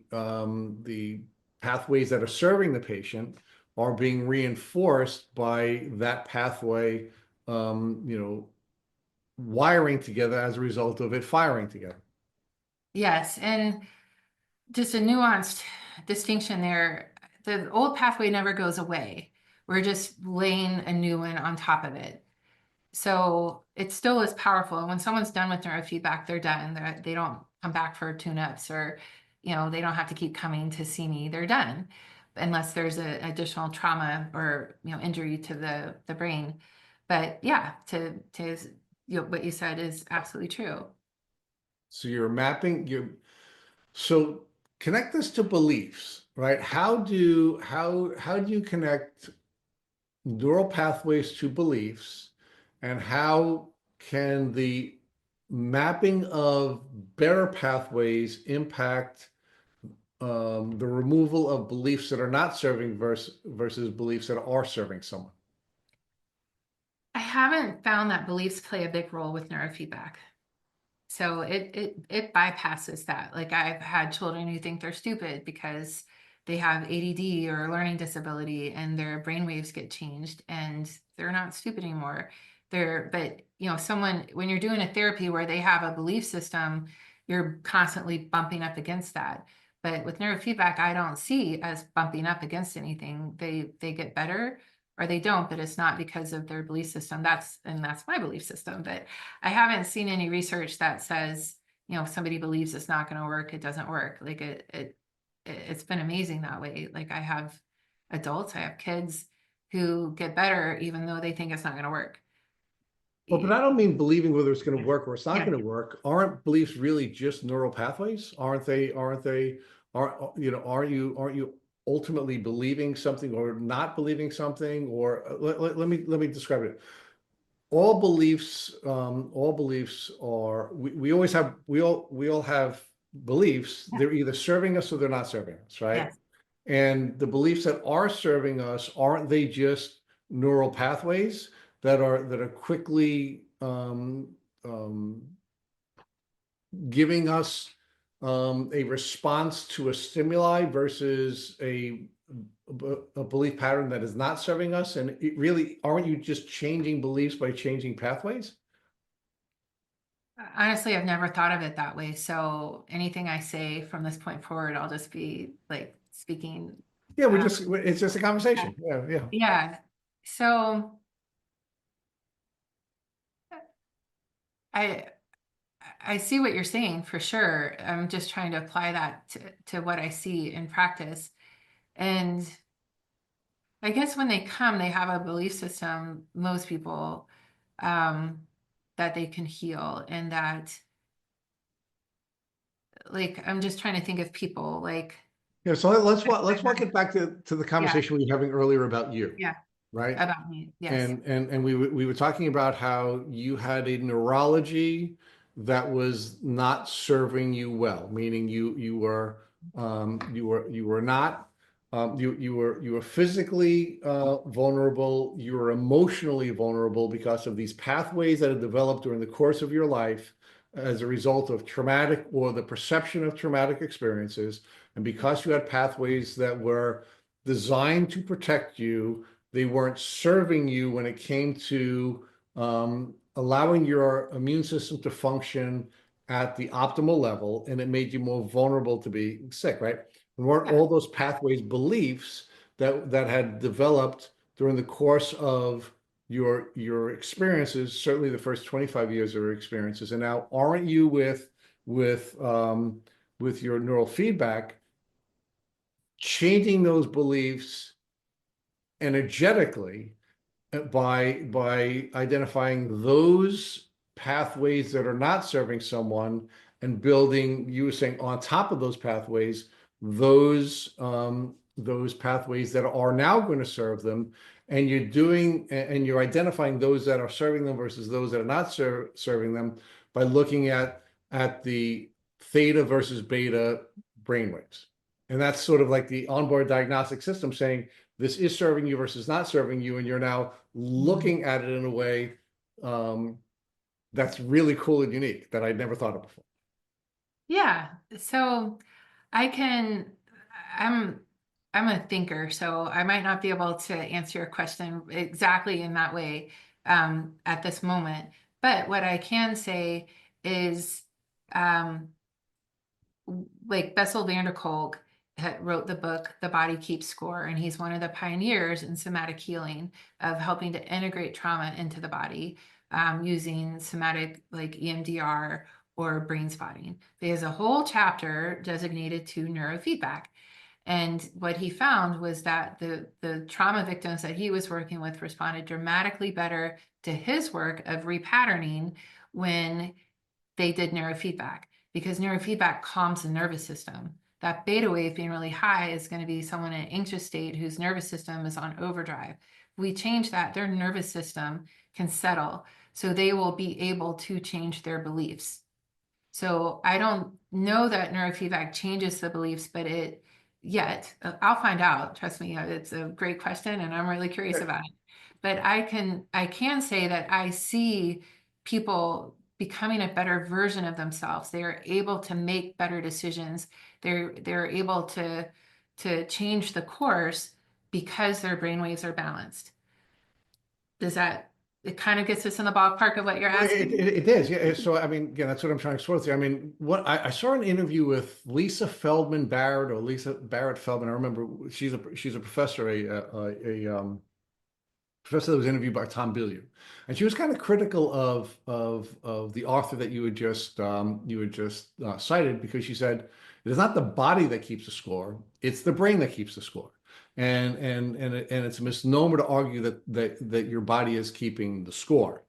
pathways that are serving the patient are being reinforced by that pathway, wiring together as a result of it firing together. Yes. And just a nuanced distinction there. The old pathway never goes away. We're just laying a new one on top of it. So it still is powerful. And when someone's done with neurofeedback, they're done. They don't come back for tune-ups, or, they don't have to keep coming to see me. They're done, unless there's an additional trauma or, injury to the brain. But yeah, what you said is absolutely true. So you're mapping so connect this to beliefs, right? How do you connect neural pathways to beliefs, and how can the mapping of better pathways impact the removal of beliefs that are not serving versus beliefs that are serving someone? I haven't found that beliefs play a big role with neurofeedback. So it bypasses that. Like I've had children who think they're stupid because they have ADD or a learning disability and their brain waves get changed and they're not stupid anymore. But someone, when you're doing a therapy where they have a belief system, you're constantly bumping up against that. But with neurofeedback, I don't see us bumping up against anything. They get better or they don't, but it's not because of their belief system. That's my belief system. But I haven't seen any research that says, if somebody believes it's not going to work, it doesn't work. Like it's been amazing that way. Like I have kids who get better even though they think it's not going to work. Well, but I don't mean believing whether it's going to work or it's not Yeah. going to work. Aren't beliefs really just neural pathways? Aren't they? Aren't you ultimately believing something or not believing something? Or let me describe it. All beliefs are, we always have, we all have beliefs. Yeah. They're either serving us or they're not serving us, right? Yes. And the beliefs that are serving us, aren't they just neural pathways that are quickly giving us a response to a stimuli versus a belief pattern that is not serving us? And it really, aren't you just changing beliefs by changing pathways? Honestly, I've never thought of it that way. So anything I say from this point forward, I'll just be like speaking. Yeah, Uh, it's just a yeah. conversation. Yeah, yeah. Yeah. So I I see what you're saying for sure. I'm just trying to apply that to what I see in practice. And I guess when they come, they have a belief system, most people, um, that they can heal and that, like, I'm just trying to think of people like, Yeah, so let's walk it back to the yeah, conversation we were having earlier about you, yeah, right? about me. Yes. And we were talking about how you had a neurology that was not serving you well, meaning you were not you were physically vulnerable, you were emotionally vulnerable because of these pathways that had developed during the course of your life as a result of traumatic or the perception of traumatic experiences. And because you had pathways that were designed to protect you, they weren't serving you when it came to allowing your immune system to function at the optimal level, and it made you more vulnerable to be sick, right? And weren't Yeah. all those pathways beliefs that had developed during the course of your experiences, certainly the first 25 years of your experiences. And now, aren't you with with your neural feedback changing those beliefs energetically by identifying those pathways that are not serving someone and building, you were saying, on top of those pathways, those pathways that are now going to serve them, and you're identifying those that are serving them versus those that are not serving them by looking at the theta versus beta brainwaves. And that's sort of like the onboard diagnostic system saying, this is serving you versus not serving you, and you're now Mhm. looking at it in a way um, that's really cool and unique that I'd never thought of before. Yeah. So I can, I'm, I'm a thinker, so I might not be able to answer your question exactly in that way at this moment. But what I can say is, um, like Bessel van der Kolk wrote the book The Body Keeps Score, and he's one of the pioneers in somatic healing of helping to integrate trauma into the body using somatic like EMDR or brain spotting. There's a whole chapter designated to neurofeedback. And what he found was that the trauma victims that he was working with responded dramatically better to his work of repatterning when they did neurofeedback, because neurofeedback calms the nervous system. that beta wave being really high is going to be someone in an anxious state whose nervous system is on overdrive. If we change that, their nervous system can settle, so they will be able to change their beliefs. So I don't know that neurofeedback changes the beliefs, but it yet I'll find out. Trust me, it's a great question, and I'm really curious about it. But I can say that I see people becoming a better version of themselves. They are able to make better decisions. They're able to change the course because their brainwaves are balanced. Does that it kind of gets us in the ballpark of what you're Well, asking? it is, yeah. So, I mean, again, that's what I'm trying to explore with you. I mean, I saw an interview with Lisa Feldman Barrett or Lisa Barrett Feldman. I remember she's a professor, professor that was interviewed by Tom Bilyeu, and she was kind of critical of the author that you had just cited, because she said it is not the body that keeps the score; it's the brain that keeps the score. And it's a misnomer to argue that your body is keeping the score.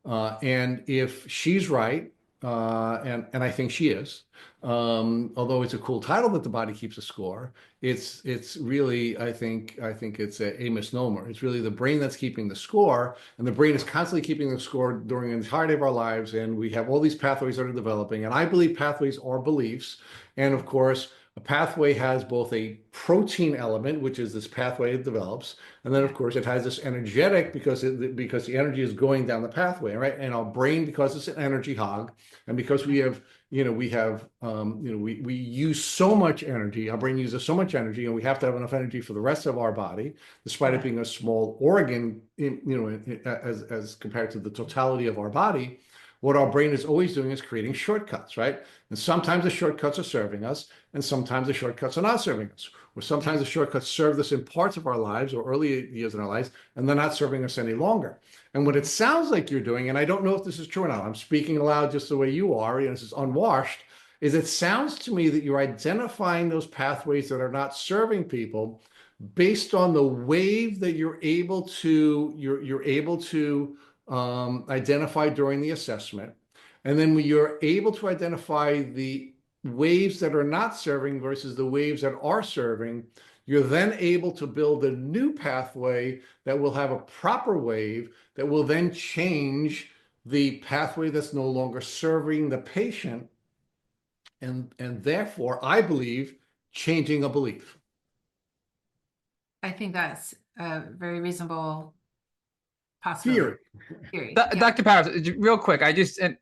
And if she's right, and I think she is, although it's a cool title that the body keeps a score, it's really, I think it's a misnomer. It's really the brain that's keeping the score, and the brain is constantly keeping the score during the entirety of our lives. And we have all these pathways that are developing, and I believe pathways are beliefs. And of course, a pathway has both a protein element, which is this pathway it develops, and then of course it has this energetic, because the energy is going down the pathway, right? And our brain, because it's an energy hog, and because we have, we use so much energy, our brain uses so much energy, and we have to have enough energy for the rest of our body, despite it being a small organ, as compared to the totality of our body. What our brain is always doing is creating shortcuts, right? And sometimes the shortcuts are serving us, and sometimes the shortcuts are not serving us. Or sometimes the shortcuts served us in parts of our lives or early years in our lives, and they're not serving us any longer. And what it sounds like you're doing, and I don't know if this is true or not, I'm speaking aloud just the way you are, this is unwashed, is it sounds to me that you're identifying those pathways that are not serving people based on the wave that you're able to identify during the assessment. And then when you're able to identify the waves that are not serving versus the waves that are serving, you're then able to build a new pathway that will have a proper wave that will then change the pathway that's no longer serving the patient. And therefore, I believe, changing a belief. I think that's a very reasonable possibility. Theory. Theory. Yeah. Dr. Powers, real quick, I just, and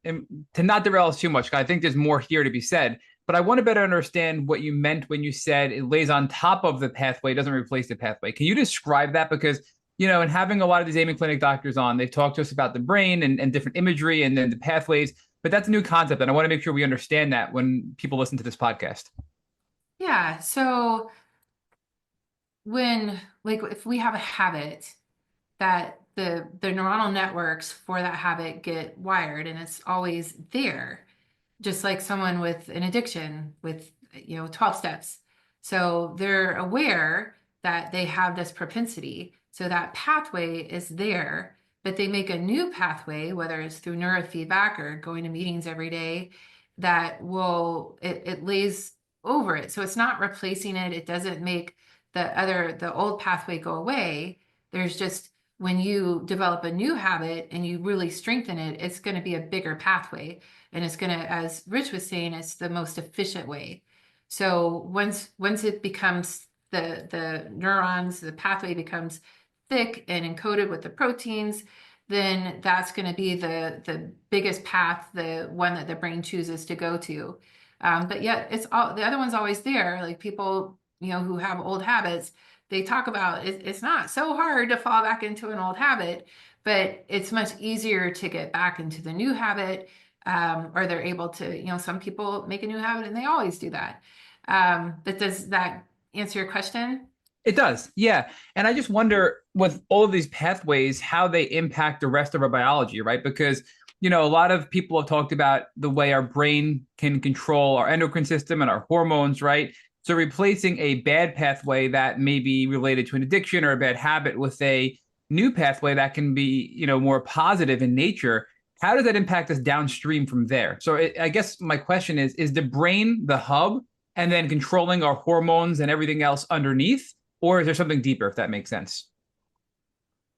to not derail us too much, I think there's more here to be said, but I want to better understand what you meant when you said it lays on top of the pathway, doesn't replace the pathway. Can you describe that? Because, and having a lot of these Amen Clinic doctors on, they've talked to us about the brain and different imagery and then the pathways, but that's a new concept. And I want to make sure we understand that when people listen to this podcast. Yeah. So if we have a habit, that the neuronal networks for that habit get wired, and it's always there, just like someone with an addiction with 12 steps. So they're aware that they have this propensity, so that pathway is there, but they make a new pathway, whether it's through neurofeedback or going to meetings every day, that it lays over it. So it's not replacing it. It doesn't make the old pathway go away. There's just, when you develop a new habit and you really strengthen it, it's going to be a bigger pathway. And it's going to, as Rich was saying, it's the most efficient way. So once it becomes the neurons, the pathway becomes thick and encoded with the proteins, then that's going to be the biggest path, the one that the brain chooses to go to. But yet it's all, the other one's always there. Like people, who have old habits, they talk about it's not so hard to fall back into an old habit, but it's much easier to get back into the new habit, or they're able to, some people make a new habit and they always do that. But does that answer your question? It does, yeah. And I just wonder, with all of these pathways, how they impact the rest of our biology, right? Because, a lot of people have talked about the way our brain can control our endocrine system and our hormones, right? So replacing a bad pathway that may be related to an addiction or a bad habit with a new pathway that can be, more positive in nature, how does that impact us downstream from there? So I guess my question is the brain the hub and then controlling our hormones and everything else underneath? Or is there something deeper, if that makes sense?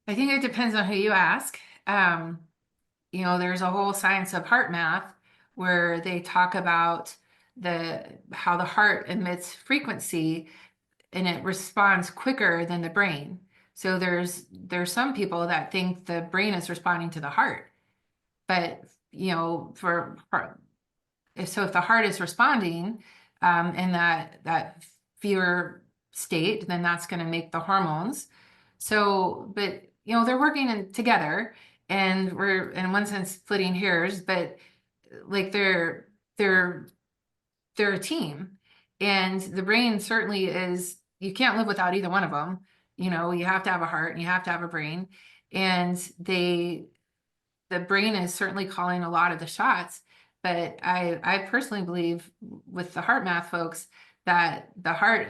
I think it depends on who you ask. Um, there's a whole science of heart math where they talk about how the heart emits frequency and it responds quicker than the brain. So there's some people that think the brain is responding to the heart, but if the heart is responding in that fever state, then that's going to make the hormones. So, but they're working together, and we're in one sense splitting hairs, but like they're a team, and the brain certainly is. You can't live without either one of them. You have to have a heart and you have to have a brain, and the brain is certainly calling a lot of the shots. But I personally believe with the heart math folks that the heart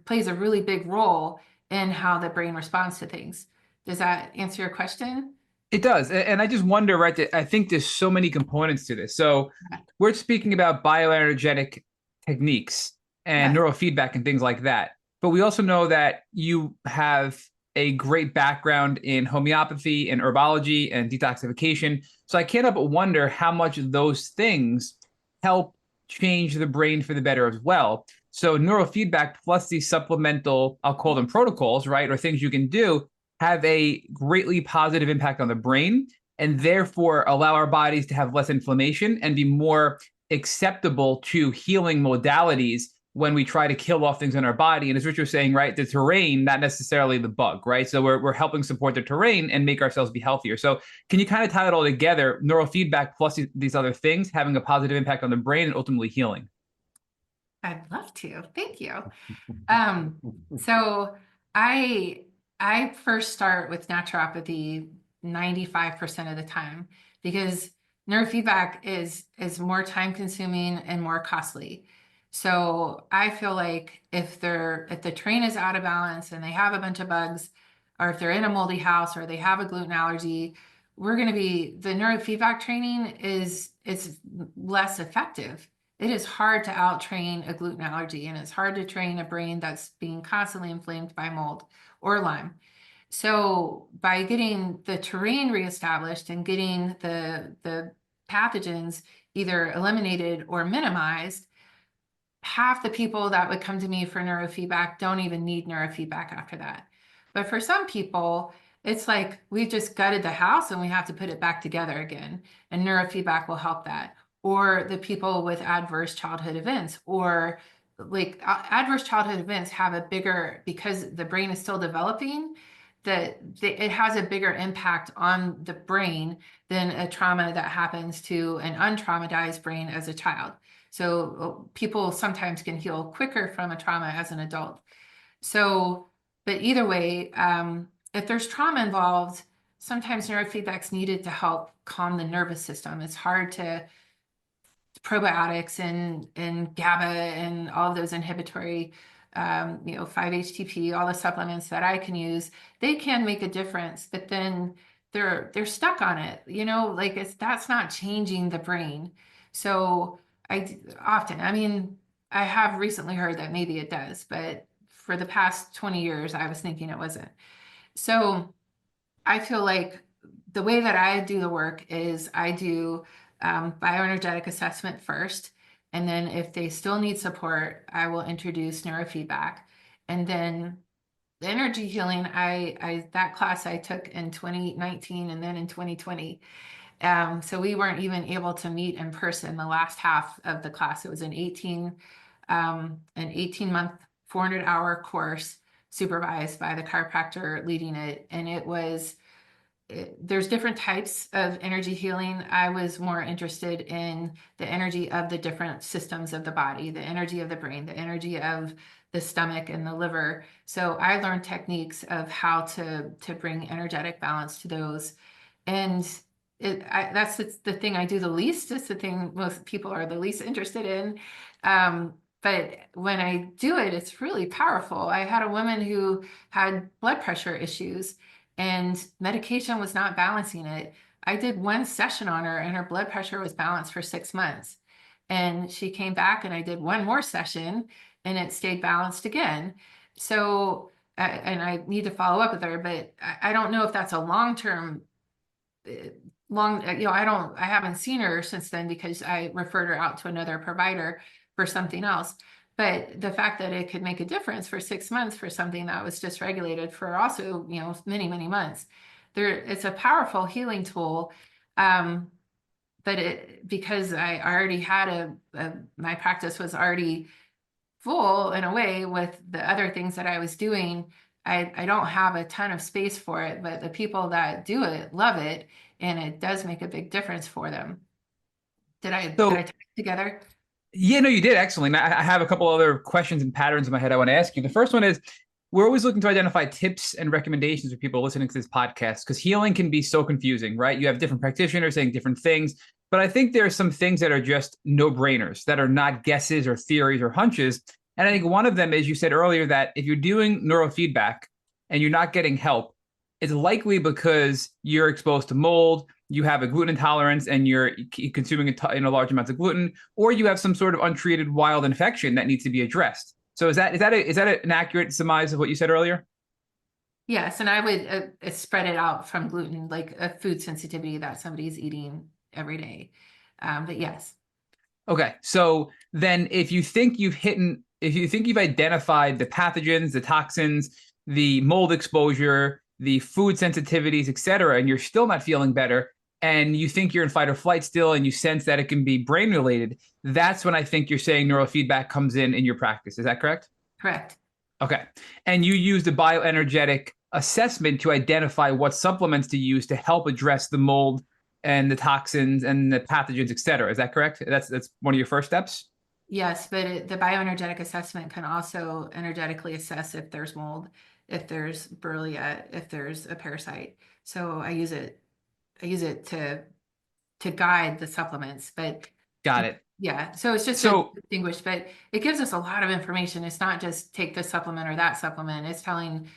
plays a really big role in how the brain responds to things. Does that answer your question? It does. And I just wonder, right, that I think there's so many components to this. So we're speaking about bioenergetic techniques and Yeah. neurofeedback and things like that. But we also know that you have a great background in homeopathy and herbology and detoxification. So I can't help but wonder how much those things help change the brain for the better as well. So neurofeedback plus these supplemental, I'll call them protocols, right, or things you can do have a greatly positive impact on the brain and therefore allow our bodies to have less inflammation and be more acceptable to healing modalities when we try to kill off things in our body. And as Rich was saying, right, the terrain, not necessarily the bug, right? So we're helping support the terrain and make ourselves be healthier. So can you kind of tie it all together, neurofeedback plus these other things having a positive impact on the brain and ultimately healing? I'd love to. Thank you. So I I first start with naturopathy 95% of the time because neurofeedback is more time consuming and more costly. So I feel like if the terrain is out of balance and they have a bunch of bugs, or if they're in a moldy house or they have a gluten allergy, the neurofeedback training is less effective. It is hard to out train a gluten allergy, and it's hard to train a brain that's being constantly inflamed by mold or Lyme. So by getting the terrain reestablished and getting the pathogens either eliminated or minimized, half the people that would come to me for neurofeedback don't even need neurofeedback after that. But for some people, it's like we just gutted the house and we have to put it back together again. And neurofeedback will help that. Or the people with adverse childhood events, or like adverse childhood events have a bigger, because the brain is still developing, it has a bigger impact on the brain than a trauma that happens to an untraumatized brain as a child. So people sometimes can heal quicker from a trauma as an adult. So, but either way, if there's trauma involved, sometimes neurofeedback's needed to help calm the nervous system. It's hard to probiotics and GABA and all of those inhibitory, 5-HTP, all the supplements that I can use, they can make a difference, but then they're stuck on it, like that's not changing the brain. So I mean, I have recently heard that maybe it does, but for the past 20 years, I was thinking it wasn't. So I feel like the way that I do the work is I do bioenergetic assessment first. And then if they still need support, I will introduce neurofeedback. And then the energy healing, that class I took in 2019 and then in 2020. So we weren't even able to meet in person the last half of the class. It was an 18-month, 400-hour course supervised by the chiropractor leading it. And there's different types of energy healing. I was more interested in the energy of the different systems of the body, the energy of the brain, the energy of the stomach and the liver. So I learned techniques of how to bring energetic balance to those. And that's the thing I do the least. It's the thing most people are the least interested in. But when I do it, it's really powerful. I had a woman who had blood pressure issues and medication was not balancing it. I did one session on her and her blood pressure was balanced for 6 months. And she came back and I did one more session and it stayed balanced again. So, and I need to follow up with her, but I don't know if that's a long-term, I haven't seen her since then because I referred her out to another provider for something else. But the fact that it could make a difference for 6 months for something that was dysregulated for also, many, many months, it's a powerful healing tool. But because I already had my practice was already full in a way with the other things that I was doing, I don't have a ton of space for it, but the people that do it love it, and it does make a big difference for them. Did I So tie it together? yeah, no, you did excellent. I have a couple other questions and patterns in my head I want to ask you. The first one is, we're always looking to identify tips and recommendations for people listening to this podcast because healing can be so confusing, right? You have different practitioners saying different things, but I think there are some things that are just no-brainers, that are not guesses or theories or hunches. And I think one of them is, you said earlier that if you're doing neurofeedback and you're not getting help, it's likely because you're exposed to mold, you have a gluten intolerance, and you're consuming large amounts of gluten, or you have some sort of untreated wild infection that needs to be addressed. So is that an accurate surmise of what you said earlier? Yes, and I would spread it out from gluten, like a food sensitivity that somebody's eating every day. But yes. Okay, so then if you think you've identified the pathogens, the toxins, the mold exposure, the food sensitivities, et cetera, and you're still not feeling better, and you think you're in fight or flight still, and you sense that it can be brain related, that's when I think you're saying neurofeedback comes in your practice. Is that correct? Correct. Okay. And you use the bioenergetic assessment to identify what supplements to use to help address the mold and the toxins and the pathogens, et cetera. Is that correct? That's one of your first steps? Yes, but the bioenergetic assessment can also energetically assess if there's mold, if there's Borrelia, if there's a parasite. So I use it to guide the supplements, but Got it. yeah, so it's just to So distinguish, but it gives us a lot of information. It's not just take this supplement or that supplement. It's telling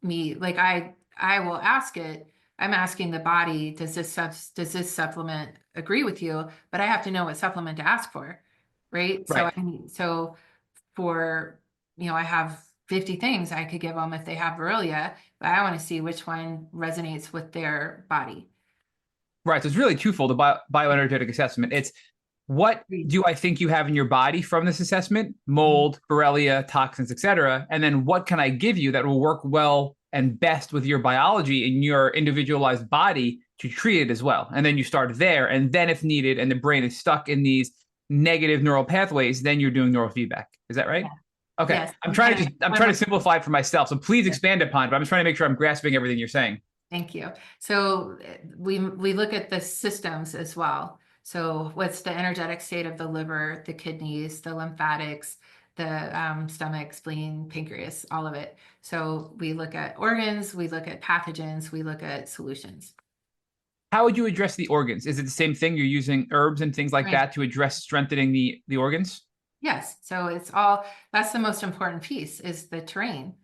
me, like, I will ask it. I'm asking the body, does this supplement agree with you? But I have to know what supplement to ask for, right? right. So for, I have 50 things I could give them if they have Borrelia, but I want to see which one resonates with their body. Right. So it's really twofold, the bioenergetic assessment. It's, what do I think you have in your body from this assessment? Mold, Borrelia, toxins, et cetera. And then what can I give you that will work well and best with your biology in your individualized body to treat it as well? And then you start there. And then if needed, and the brain is stuck in these negative neural pathways, then you're doing neurofeedback. Is that right? Yeah. Okay. Yes. I'm trying to simplify it for myself. So please expand upon it, but I'm just trying to make sure I'm grasping everything you're saying. Thank you. So we look at the systems as well. So what's the energetic state of the liver, the kidneys, the lymphatics, the stomach, spleen, pancreas, all of it. So we look at organs, we look at pathogens, we look at solutions. How would you address the organs? Is it the same thing? You're using herbs and things like Right. that to address strengthening the organs? Yes. So that's the most important piece is the terrain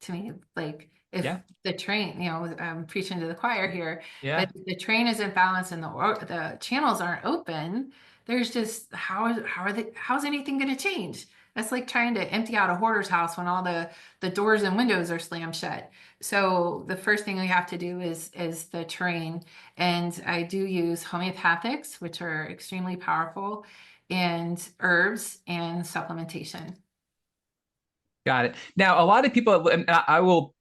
to me. Like if Yeah. the terrain, I'm preaching to the choir here, Yeah. but if the terrain is in balance and the channels aren't open, there's just, how's anything going to change? That's like trying to empty out a hoarder's house when all the doors and windows are slammed shut. So the first thing we have to do is the terrain. And I do use homeopathics, which are extremely powerful, and herbs and supplementation. Got it. Now, a lot of people, and I will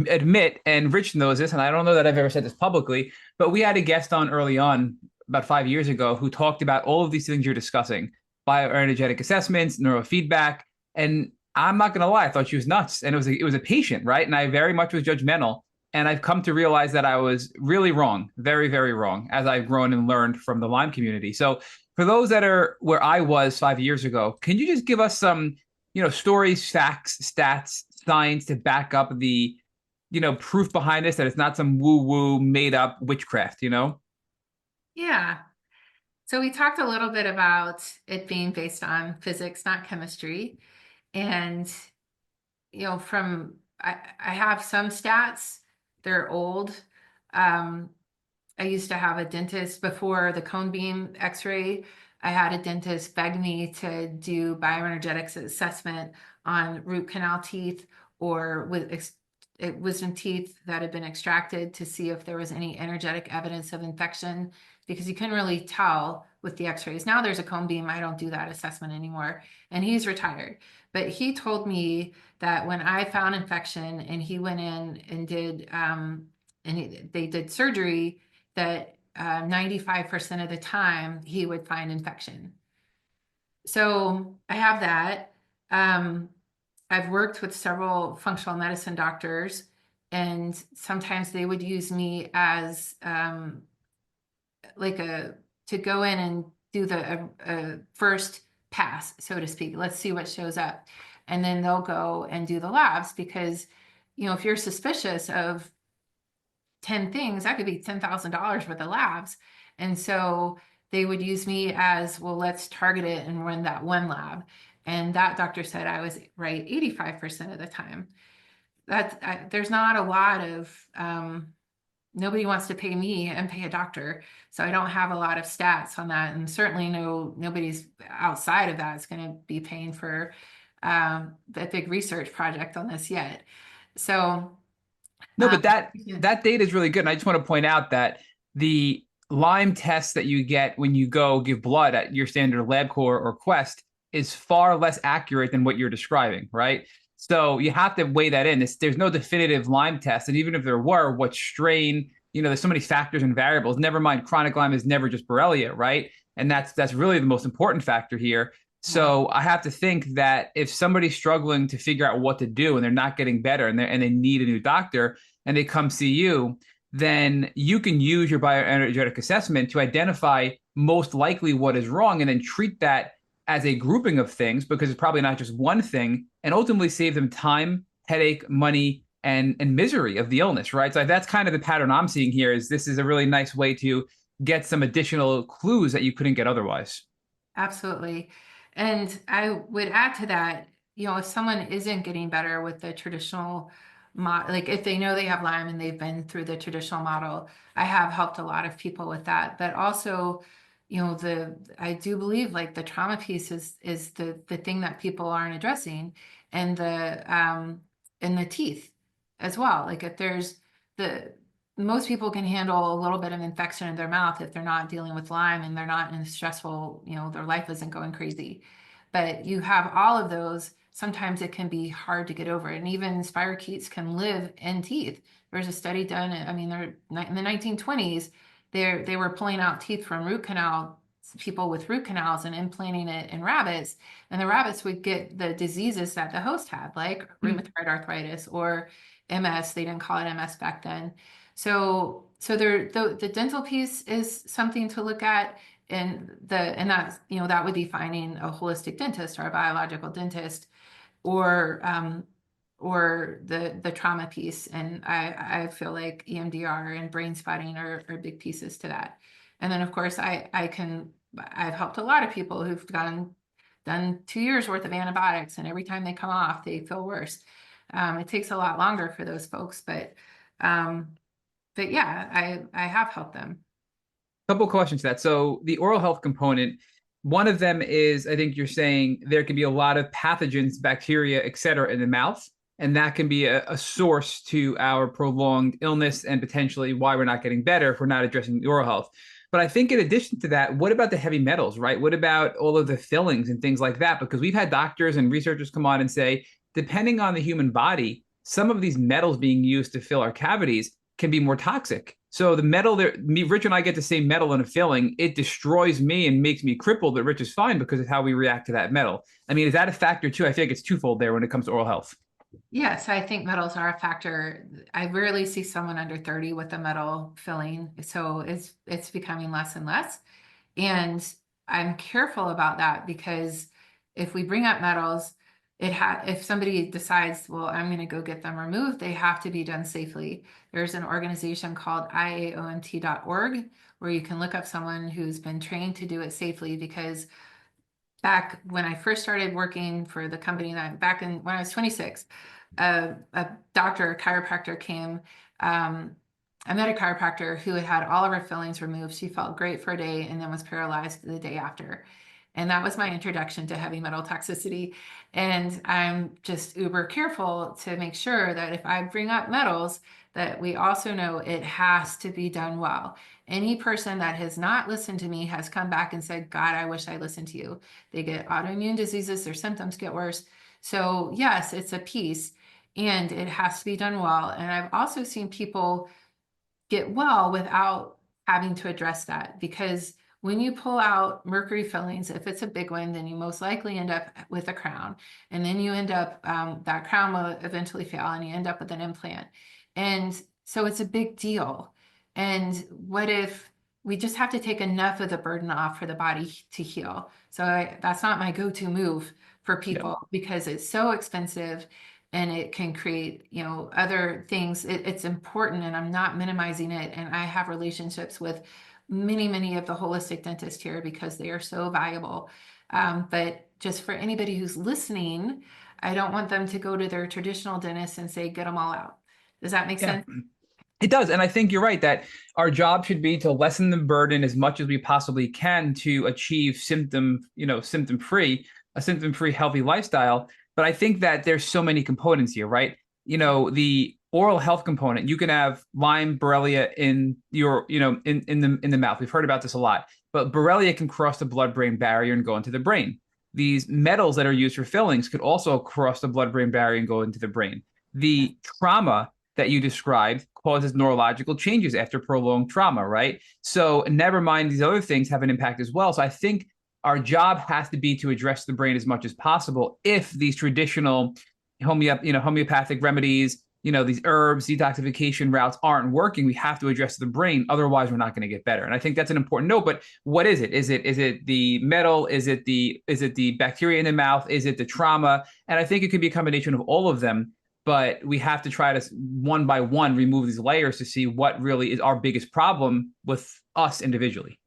admit, and Rich knows this, and I don't know that I've ever said this publicly, but we had a guest on early on, about 5 years ago, who talked about all of these things you're discussing: bioenergetic assessments, neurofeedback. And I'm not going to lie, I thought she was nuts. And it was a patient, right? And I very much was judgmental. And I've come to realize that I was really wrong, very, very wrong, as I've grown and learned from the Lyme community. So for those that are where I was 5 years ago, can you just give us some, stories, facts, stats, science to back up the, proof behind this, that it's not some woo-woo made up witchcraft, Yeah. So we talked a little bit about it being based on physics, not chemistry. And, I have some stats, they're old. I used to have a dentist before the cone beam x-ray. I had a dentist beg me to do bioenergetics assessment on root canal teeth or with wisdom teeth that had been extracted to see if there was any energetic evidence of infection, because you couldn't really tell with the x-rays. Now there's a cone beam. I don't do that assessment anymore. And he's retired. But he told me that when I found infection and he went in and did, they did surgery, that 95% of the time he would find infection. So I have that. I've worked with several functional medicine doctors, and sometimes they would use me as like to go in and do the first pass, so to speak. Let's see what shows up. And then they'll go and do the labs, because, if you're suspicious of 10 things, that could be $10,000 worth of labs. And so they would use me as, well, let's target it and run that one lab. And that doctor said I was right 85% of the time. There's not a lot of, nobody wants to pay me and pay a doctor. So I don't have a lot of stats on that. And certainly nobody's outside of that is going to be paying for a big research project on this yet. So No, but that yeah. that data is really good. And I just want to point out that the Lyme test that you get when you go give blood at your standard LabCorp or Quest is far less accurate than what you're describing, right? So you have to weigh that in. There's no definitive Lyme test. And even if there were, what strain, there's so many factors and variables. Never mind, chronic Lyme is never just Borrelia, right? And that's really the most important factor here. So I have to think that if somebody's struggling to figure out what to do and they're not getting better and they need a new doctor and they come see you, then you can use your bioenergetic assessment to identify most likely what is wrong and then treat that as a grouping of things, because it's probably not just one thing, and ultimately save them time, headache, money, and misery of the illness, right? So that's kind of the pattern I'm seeing here. Is this is a really nice way to get some additional clues that you couldn't get otherwise. Absolutely. And I would add to that, if someone isn't getting better with the traditional like if they know they have Lyme and they've been through the traditional model, I have helped a lot of people with that. But also, I do believe like the trauma piece is the thing that people aren't addressing, and the teeth as well. Like if there's most people can handle a little bit of infection in their mouth if they're not dealing with Lyme and they're not in a stressful, their life isn't going crazy. But you have all of those, sometimes it can be hard to get over. And even spirochetes can live in teeth. There's a study done, they're in the 1920s, they were pulling out teeth from root canal, people with root canals, and implanting it in rabbits. And the rabbits would get the diseases that the host had, like rheumatoid arthritis or MS. They didn't call it MS back then. So the dental piece is something to look at, and that's, that would be finding a holistic dentist or a biological dentist, or the trauma piece. And I feel like EMDR and brain spotting are big pieces to that. And then of course I've helped a lot of people who've done 2 years worth of antibiotics, and every time they come off, they feel worse. It takes a lot longer for those folks, but yeah, I have helped them. Couple questions to that. So the oral health component, one of them is, I think you're saying there can be a lot of pathogens, bacteria, et cetera, in the mouth, and that can be a source to our prolonged illness and potentially why we're not getting better if we're not addressing the oral health. But I think in addition to that, what about the heavy metals, right? What about all of the fillings and things like that? Because we've had doctors and researchers come on and say, depending on the human body, some of these metals being used to fill our cavities can be more toxic. So the metal that Rich and I get the same metal in a filling, it destroys me and makes me crippled, but Rich is fine because of how we react to that metal. I mean, is that a factor too? I think it's twofold there when it comes to oral health. Yes, I think metals are a factor. I rarely see someone under 30 with a metal filling. So it's becoming less and less. And I'm careful about that, because if we bring up metals, if somebody decides, well, I'm going to go get them removed, they have to be done safely. There's an organization called IAOMT.org where you can look up someone who's been trained to do it safely, because back when I first started working for the company, when I was 26, a doctor, a chiropractor came I met a chiropractor who had had all of her fillings removed. She felt great for a day and then was paralyzed the day after. And that was my introduction to heavy metal toxicity. And I'm just uber careful to make sure that if I bring up metals, that we also know it has to be done well. Any person that has not listened to me has come back and said, God, I wish I listened to you. They get autoimmune diseases, their symptoms get worse. So yes, it's a piece and it has to be done well. And I've also seen people get well without having to address that, because when you pull out mercury fillings, if it's a big one, then you most likely end up with a crown, and then you end up that crown will eventually fail and you end up with an implant. And so it's a big deal. And what if we just have to take enough of the burden off for the body to heal? So that's not my go-to move for people because it's so expensive and it can create, you know, other things. It's important, and I'm not minimizing it. And I have relationships with many of the holistic dentists here because they are so valuable. But just for anybody who's listening, I don't want them to go to their traditional dentist and say, get them all out. Does that make sense? It does. And I think you're right that our job should be to lessen the burden as much as we possibly can to achieve symptom-free, a symptom-free healthy lifestyle. But I think that there's so many components here, right? The oral health component, you can have Lyme, Borrelia in your, in the mouth. We've heard about this a lot, but Borrelia can cross the blood-brain barrier and go into the brain. These metals that are used for fillings could also cross the blood-brain barrier and go into the brain. The trauma that you described causes neurological changes after prolonged trauma, right? So never mind these other things have an impact as well. So I think our job has to be to address the brain as much as possible. If these traditional homeopathic remedies, these herbs, detoxification routes aren't working, we have to address the brain. Otherwise, we're not going to get better. And I think that's an important note. But what is it? Is it the metal? Is it the bacteria in the mouth? Is it the trauma? And I think it could be a combination of all of them. But we have to try to one by one remove these layers to see what really is our biggest problem with us individually.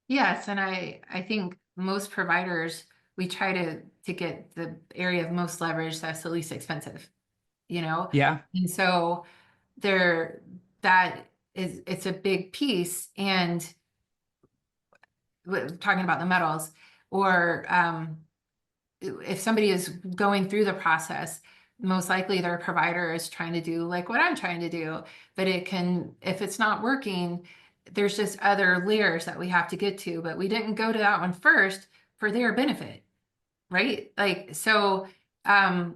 Yes, and I think most providers, we try to get the area of most leverage that's the least expensive, Yeah. And so it's a big piece. And talking about the metals, or if somebody is going through the process, most likely their provider is trying to do like what I'm trying to do, but if it's not working, there's just other layers that we have to get to, but we didn't go to that one first for their benefit, right? Like, so I've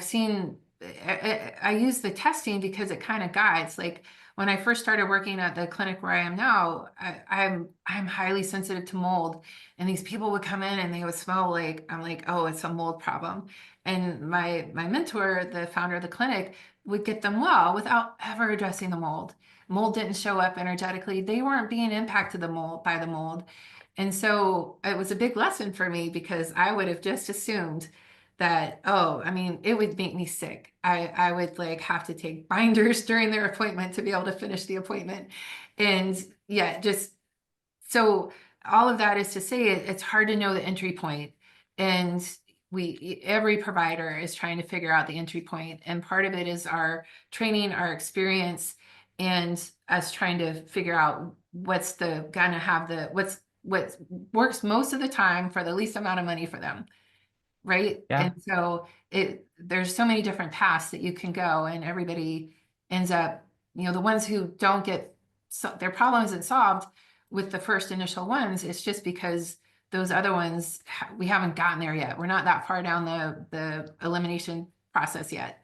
seen, I use the testing because it kind of guides. Like when I first started working at the clinic where I am now, I'm highly sensitive to mold, and these people would come in and they would smell like, I'm like, oh, it's a mold problem. And my mentor, the founder of the clinic, would get them well without ever addressing the mold. Mold didn't show up energetically. They weren't being impacted by the mold. And so it was a big lesson for me because I would have just assumed that, oh, I mean, it would make me sick. I would like have to take binders during their appointment to be able to finish the appointment. And yeah, just so all of that is to say it's hard to know the entry point. And every provider is trying to figure out the entry point. And part of it is our training, our experience, and us trying to figure out what works most of the time for the least amount of money for them. Right. Yeah. And so there's so many different paths that you can go, and everybody ends up, the ones who don't get their problem isn't solved with the first initial ones. It's just because those other ones, we haven't gotten there yet. We're not that far down the elimination process yet.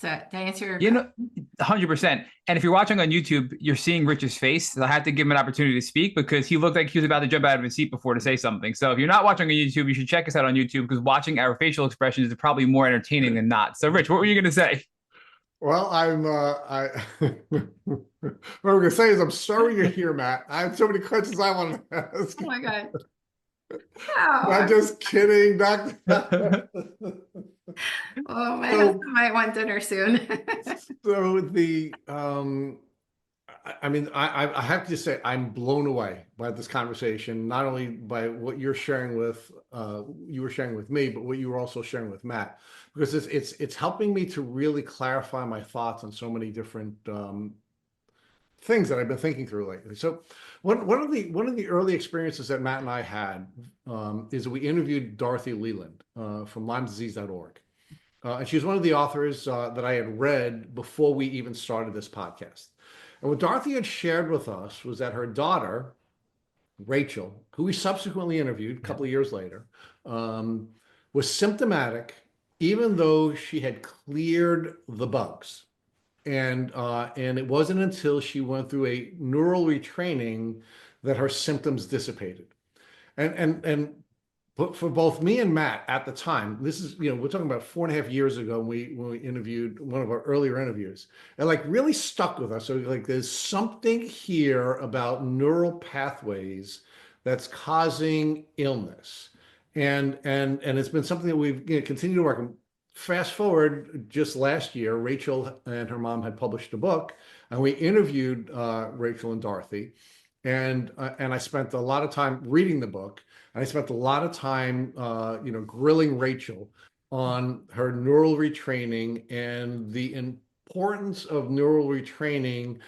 Did I answer your question? 100%. And if you're watching on YouTube, you're seeing Rich's face. So I had to give him an opportunity to speak because he looked like he was about to jump out of his seat before to say something. So if you're not watching on YouTube, you should check us out on YouTube because watching our facial expressions is probably more entertaining than not. So Rich, what were you going to say? Well, what I'm going to say is I'm sorry you're here, Matt. I have so many questions I want to ask. Oh my God. I'm just kidding, Doctor. Oh, my husband might want dinner soon. So I mean, I have to just say I'm blown away by this conversation, not only by what you're sharing with you were sharing with me, but what you were also sharing with Matt, because it's helping me to really clarify my thoughts on so many different things that I've been thinking through lately. So one of the early experiences that Matt and I had is we interviewed Dorothy Leland from LymeDisease.org. And she's one of the authors that I had read before we even started this podcast. And what Dorothy had shared with us was that her daughter, Rachel, who we subsequently interviewed a couple of years later, um, was symptomatic even though she had cleared the bugs. And it wasn't until she went through a neural retraining that her symptoms dissipated. And but for both me and Matt at the time, this is, we're talking about 4.5 years ago when we interviewed one of our earlier interviews. It like really stuck with us. So like there's something here about neural pathways that's causing illness. And it's been something that we've continued to work on. Fast forward just last year, Rachel and her mom had published a book, and we interviewed Rachel and Dorothy. And I spent a lot of time reading the book. And I spent a lot of time, grilling Rachel on her neural retraining and the importance of neural retraining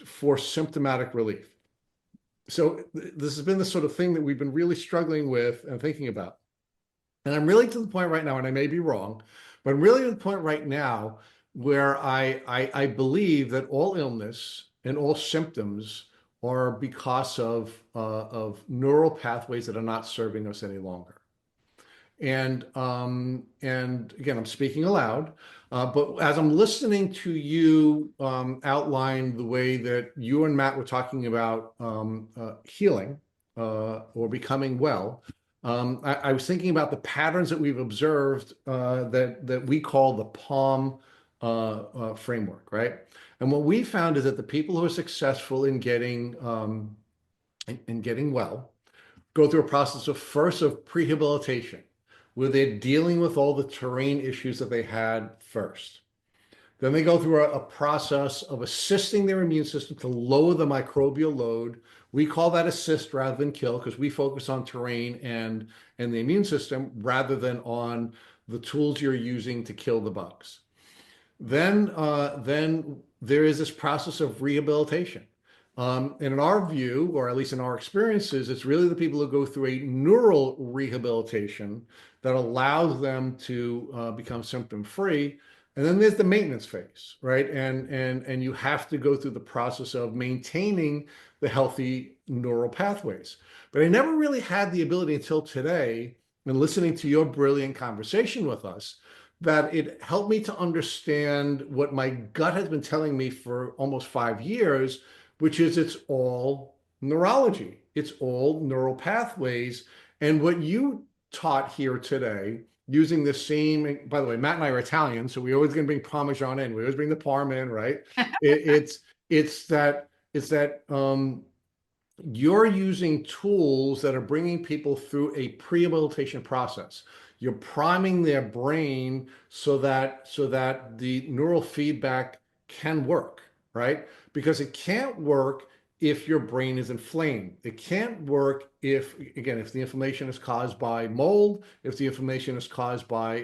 for symptomatic relief. So this has been the sort of thing that we've been really struggling with and thinking about. And I'm really to the point right now, and I may be wrong, but I'm really to the point right now where I believe that all illness and all symptoms are because of neural pathways that are not serving us any longer. And again, I'm speaking aloud, but as I'm listening to you outline the way that you and Matt were talking about healing or becoming well, I was thinking about the patterns that we've observed that we call the PALM framework, right? And what we found is that the people who are successful in getting well go through a process of first of prehabilitation, where they're dealing with all the terrain issues that they had first. Then they go through a process of assisting their immune system to lower the microbial load. We call that assist rather than kill because we focus on terrain and the immune system rather than on the tools you're using to kill the bugs. Then there is this process of rehabilitation. And in our view, or at least in our experiences, it's really the people who go through a neural rehabilitation that allows them to become symptom free. And then there's the maintenance phase, right? And you have to go through the process of maintaining the healthy neural pathways. But I never really had the ability until today, and listening to your brilliant conversation with us, that it helped me to understand what my gut has been telling me for almost 5 years, which is it's all neurology. It's all neural pathways. And what you taught here today, using the same, by the way, Matt and I are Italian, so we always going to bring Parmesan in. We always bring the Parm in, right? It's that you're using tools that are bringing people through a prehabilitation process. You're priming their brain so that the neural feedback can work, right? Because it can't work if your brain is inflamed. It can't work if the inflammation is caused by mold, if the inflammation is caused by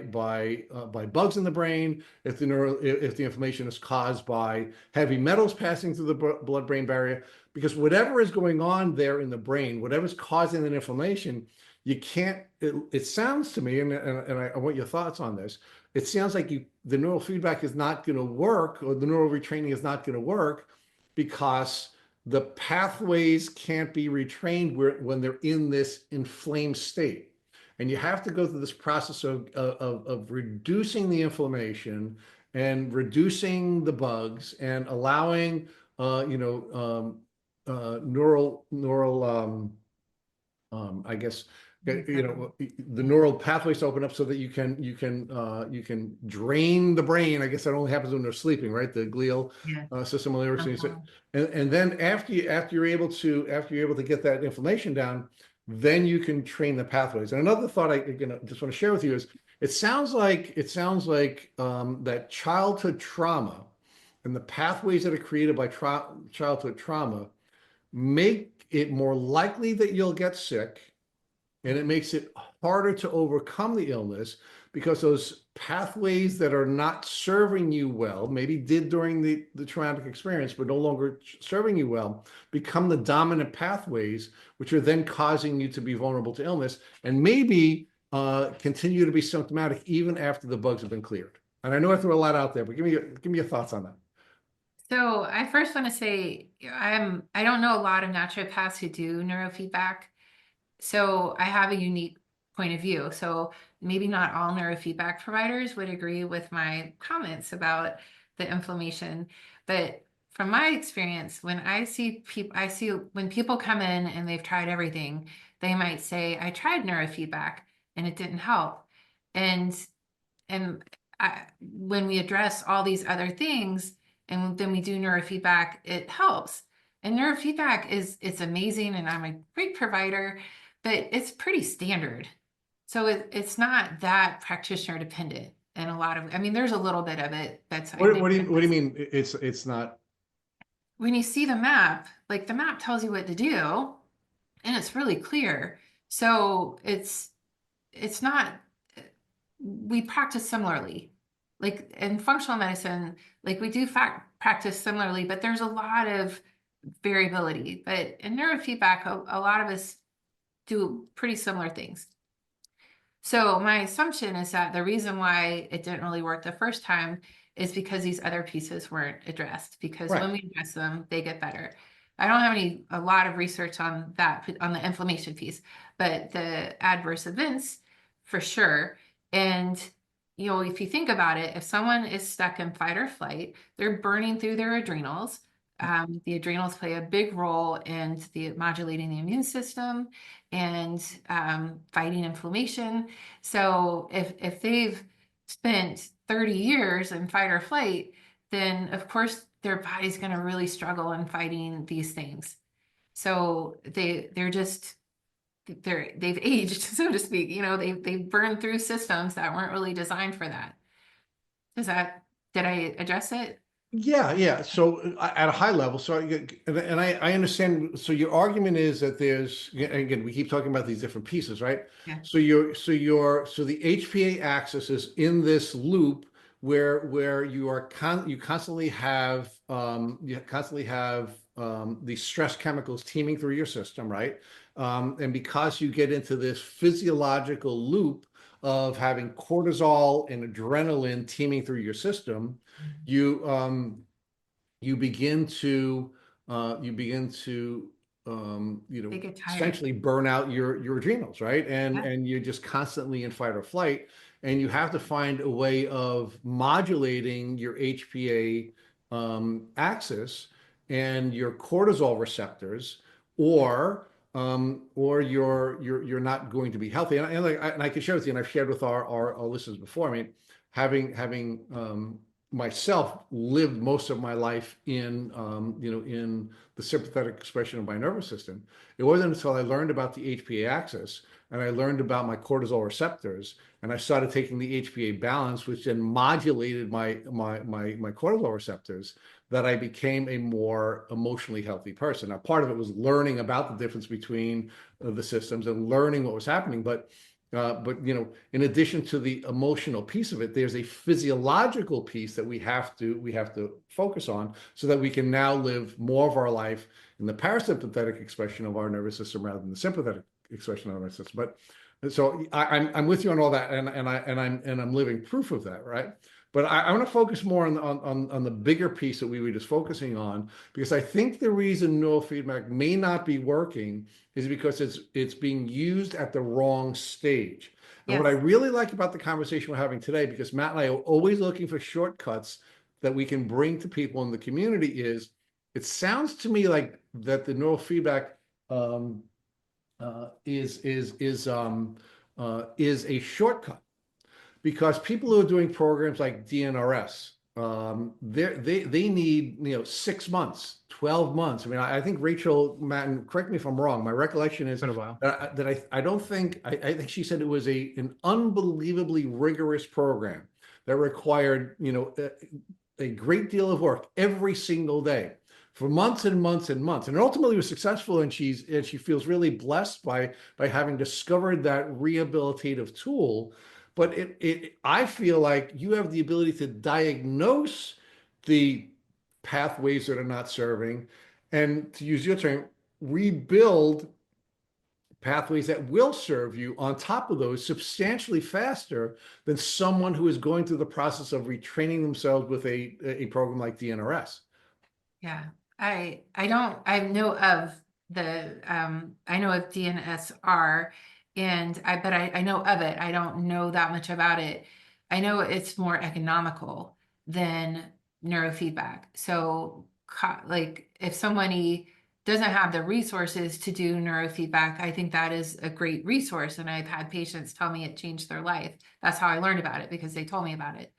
bugs in the brain, if the inflammation is caused by heavy metals passing through the blood-brain barrier. Because whatever is going on there in the brain, whatever's causing that inflammation, you can't. It sounds to me, and I want your thoughts on this. It sounds like the neural feedback is not going to work, or the neural retraining is not going to work, because the pathways can't be retrained when they're in this inflamed state. And you have to go through this process of reducing the inflammation and reducing the bugs and allowing neural I guess the neural pathways to open up so that you can drain the brain. I guess that only happens when they're sleeping, right? The glial system works. And then after you're able to get that inflammation down, then you can train the pathways. And another thought I just want to share with you is it sounds like that childhood trauma and the pathways that are created by childhood trauma make it more likely that you'll get sick, and it makes it harder to overcome the illness because those pathways that are not serving you well, maybe did during the traumatic experience, but no longer serving you well, become the dominant pathways, which are then causing you to be vulnerable to illness and maybe continue to be symptomatic even after the bugs have been cleared. And I know I threw a lot out there, but give me your thoughts on that. So I first want to say I don't know a lot of naturopaths who do neurofeedback. So I have a unique point of view. So maybe not all neurofeedback providers would agree with my comments about the inflammation, but from my experience, when I see when people come in and they've tried everything, they might say, I tried neurofeedback and it didn't help. And when we address all these other things and then we do neurofeedback, it helps. And neurofeedback it's amazing, and I'm a great provider, but it's pretty standard. So it's not that practitioner dependent. And a lot of, I mean, there's a little bit of it that's. What do you mean? It's not. When you see the map, like the map tells you what to do, and it's really clear. So it's not. We practice similarly, like in functional medicine, like we do practice similarly, but there's a lot of variability. But in neurofeedback, a lot of us do pretty similar things. So my assumption is that the reason why it didn't really work the first time is because these other pieces weren't addressed, because Right. when we address them, they get better. I don't have a lot of research on that, on the inflammation piece, but the adverse events for sure. And, you know, if you think about it, if someone is stuck in fight or flight, they're burning through their adrenals. The adrenals play a big role in modulating the immune system and fighting inflammation. So if they've spent 30 years in fight or flight, then of course their body's going to really struggle in fighting these things. So they've aged, so to speak. You know, they've burned through systems that weren't really designed for that. Did I address it? Yeah. So at a high level, so I understand. So your argument is that there's, again, we keep talking about these different pieces, right? Yeah. So the HPA axis is in this loop where you constantly have these stress chemicals teeming through your system, right? And because you get into this physiological loop of having cortisol and adrenaline teeming through your system, you begin to They get tired. essentially burn out your adrenals, right? And Yeah. and you're just constantly in fight or flight, and you have to find a way of modulating your HPA axis and your cortisol receptors, or you're not going to be healthy. And I can share with you, and I've shared with our listeners before. I mean, having myself lived most of my life in in the sympathetic expression of my nervous system. It wasn't until I learned about the HPA axis and I learned about my cortisol receptors, and I started taking the HPA balance, which then modulated my cortisol receptors, that I became a more emotionally healthy person. Now, part of it was learning about the difference between the systems and learning what was happening, but in addition to the emotional piece of it, there's a physiological piece that we have to focus on, so that we can now live more of our life in the parasympathetic expression of our nervous system rather than the sympathetic expression of our nervous system. But so I'm with you on all that, and I'm living proof of that, right? But I want to focus more on the bigger piece that we were just focusing on, because I think the reason neurofeedback may not be working is because it's being used at the wrong stage. And what I Yes. really like about the conversation we're having today, because Matt and I are always looking for shortcuts that we can bring to people in the community, is it sounds to me like that the neurofeedback is a shortcut, because people who are doing programs like DNRS, they need 6 months, 12 months. I mean, I think Rachel Matten, correct me if I'm wrong. My recollection is Been a while. that I don't think, I think she said it was an unbelievably rigorous program that required, a great deal of work every single day for months and months and months, and ultimately was successful. And she feels really blessed by having discovered that rehabilitative tool. But I feel like you have the ability to diagnose the pathways that are not serving, and, to use your term, rebuild pathways that will serve you on top of those substantially faster than someone who is going through the process of retraining themselves with a program like DNRS. Yeah, I don't I know of I know of DNSR, and I know of it. I don't know that much about it. I know it's more economical than neurofeedback. So like if somebody doesn't have the resources to do neurofeedback, I think that is a great resource. And I've had patients tell me it changed their life. That's how I learned about it, because they told me about it.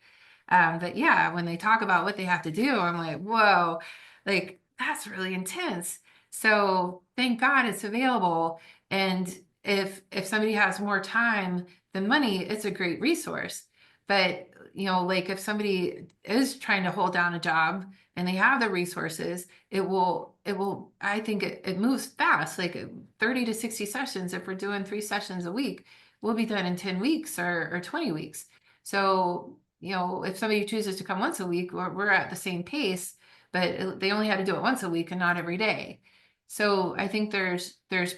But yeah, when they talk about what they have to do, I'm like, whoa, like that's really intense. So thank God it's available. And if somebody has more time than money, it's a great resource. But like if somebody is trying to hold down a job and they have the resources, I think it moves fast, like 30 to 60 sessions. If we're doing 3 sessions a week, we'll be done in 10 weeks or 20 weeks. So if somebody chooses to come once a week, we're at the same pace, but they only had to do it once a week and not every day. So I think there's there's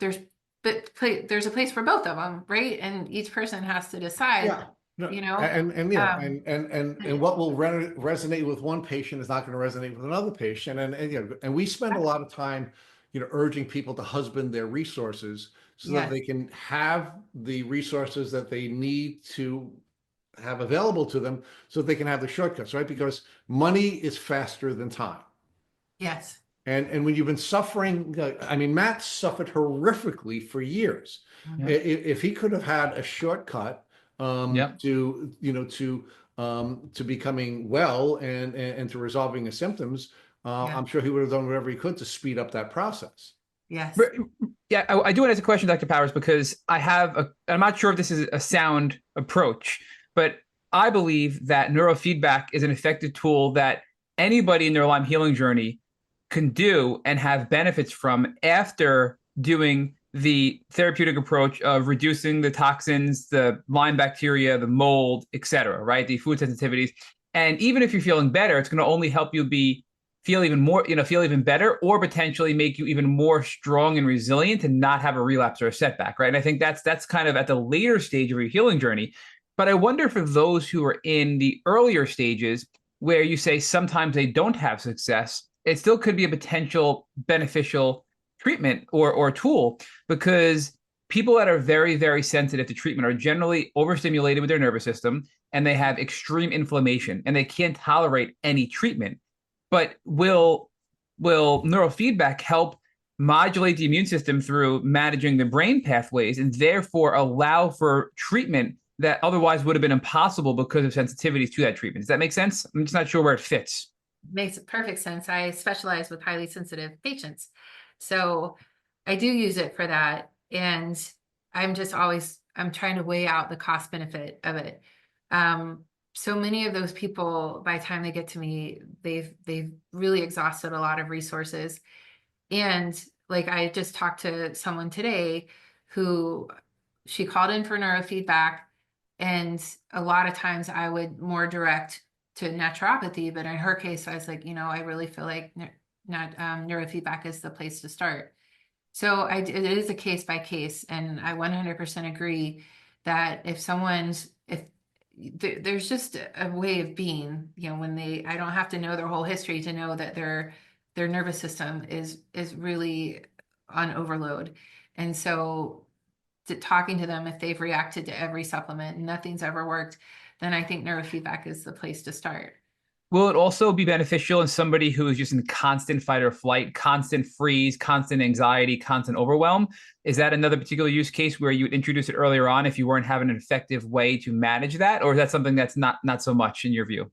a place for both of them, right? And each person has to decide, Yeah. No, you know. and yeah, Um, and what will resonate with one patient is not going to resonate with another patient, and we spend a lot of time, urging people to husband their resources so that yes, they can have the resources that they need to have available to them, so that they can have the shortcuts, right? Because money is faster than time. yes, And when you've been suffering, I mean, Matt suffered horrifically for years. Yeah. If he could have had a shortcut, Yep. to becoming well, and to resolving his symptoms, yeah, I'm sure he would have done whatever he could to speed up that process. yes, Yeah, I do want to ask a question, Dr. Powers, because I'm not sure if this is a sound approach, but I believe that neurofeedback is an effective tool that anybody in their Lyme healing journey can do and have benefits from after doing the therapeutic approach of reducing the toxins, the Lyme bacteria, the mold, etc., right? The food sensitivities. And even if you're feeling better, it's going to only help you feel even more, feel even better, or potentially make you even more strong and resilient and not have a relapse or a setback, right? And I think that's kind of at the later stage of your healing journey. But I wonder for those who are in the earlier stages where you say sometimes they don't have success, it still could be a potential beneficial treatment or tool, because people that are very, very sensitive to treatment are generally overstimulated with their nervous system, and they have extreme inflammation and they can't tolerate any treatment. But will neurofeedback help modulate the immune system through managing the brain pathways and therefore allow for treatment that otherwise would have been impossible because of sensitivities to that treatment? Does that make sense? I'm just not sure where it fits. makes perfect sense. I specialize with highly sensitive patients, so I do use it for that. And I'm trying to weigh out the cost benefit of it. Um, so many of those people, by the time they get to me, they've really exhausted a lot of resources. And like I just talked to someone today who she called in for neurofeedback, and a lot of times I would more direct to naturopathy, but in her case, I was like, I really feel like neurofeedback is the place to start. So it is a case by case, and I 100% agree that if there's just a way of being, when I don't have to know their whole history to know that their nervous system is really on overload. And so talking to them, if they've reacted to every supplement and nothing's ever worked, then I think neurofeedback is the place to start. Will it also be beneficial in somebody who is just in constant fight or flight, constant freeze, constant anxiety, constant overwhelm? Is that another particular use case where you would introduce it earlier on if you weren't having an effective way to manage that? Or is that something that's not so much in your view?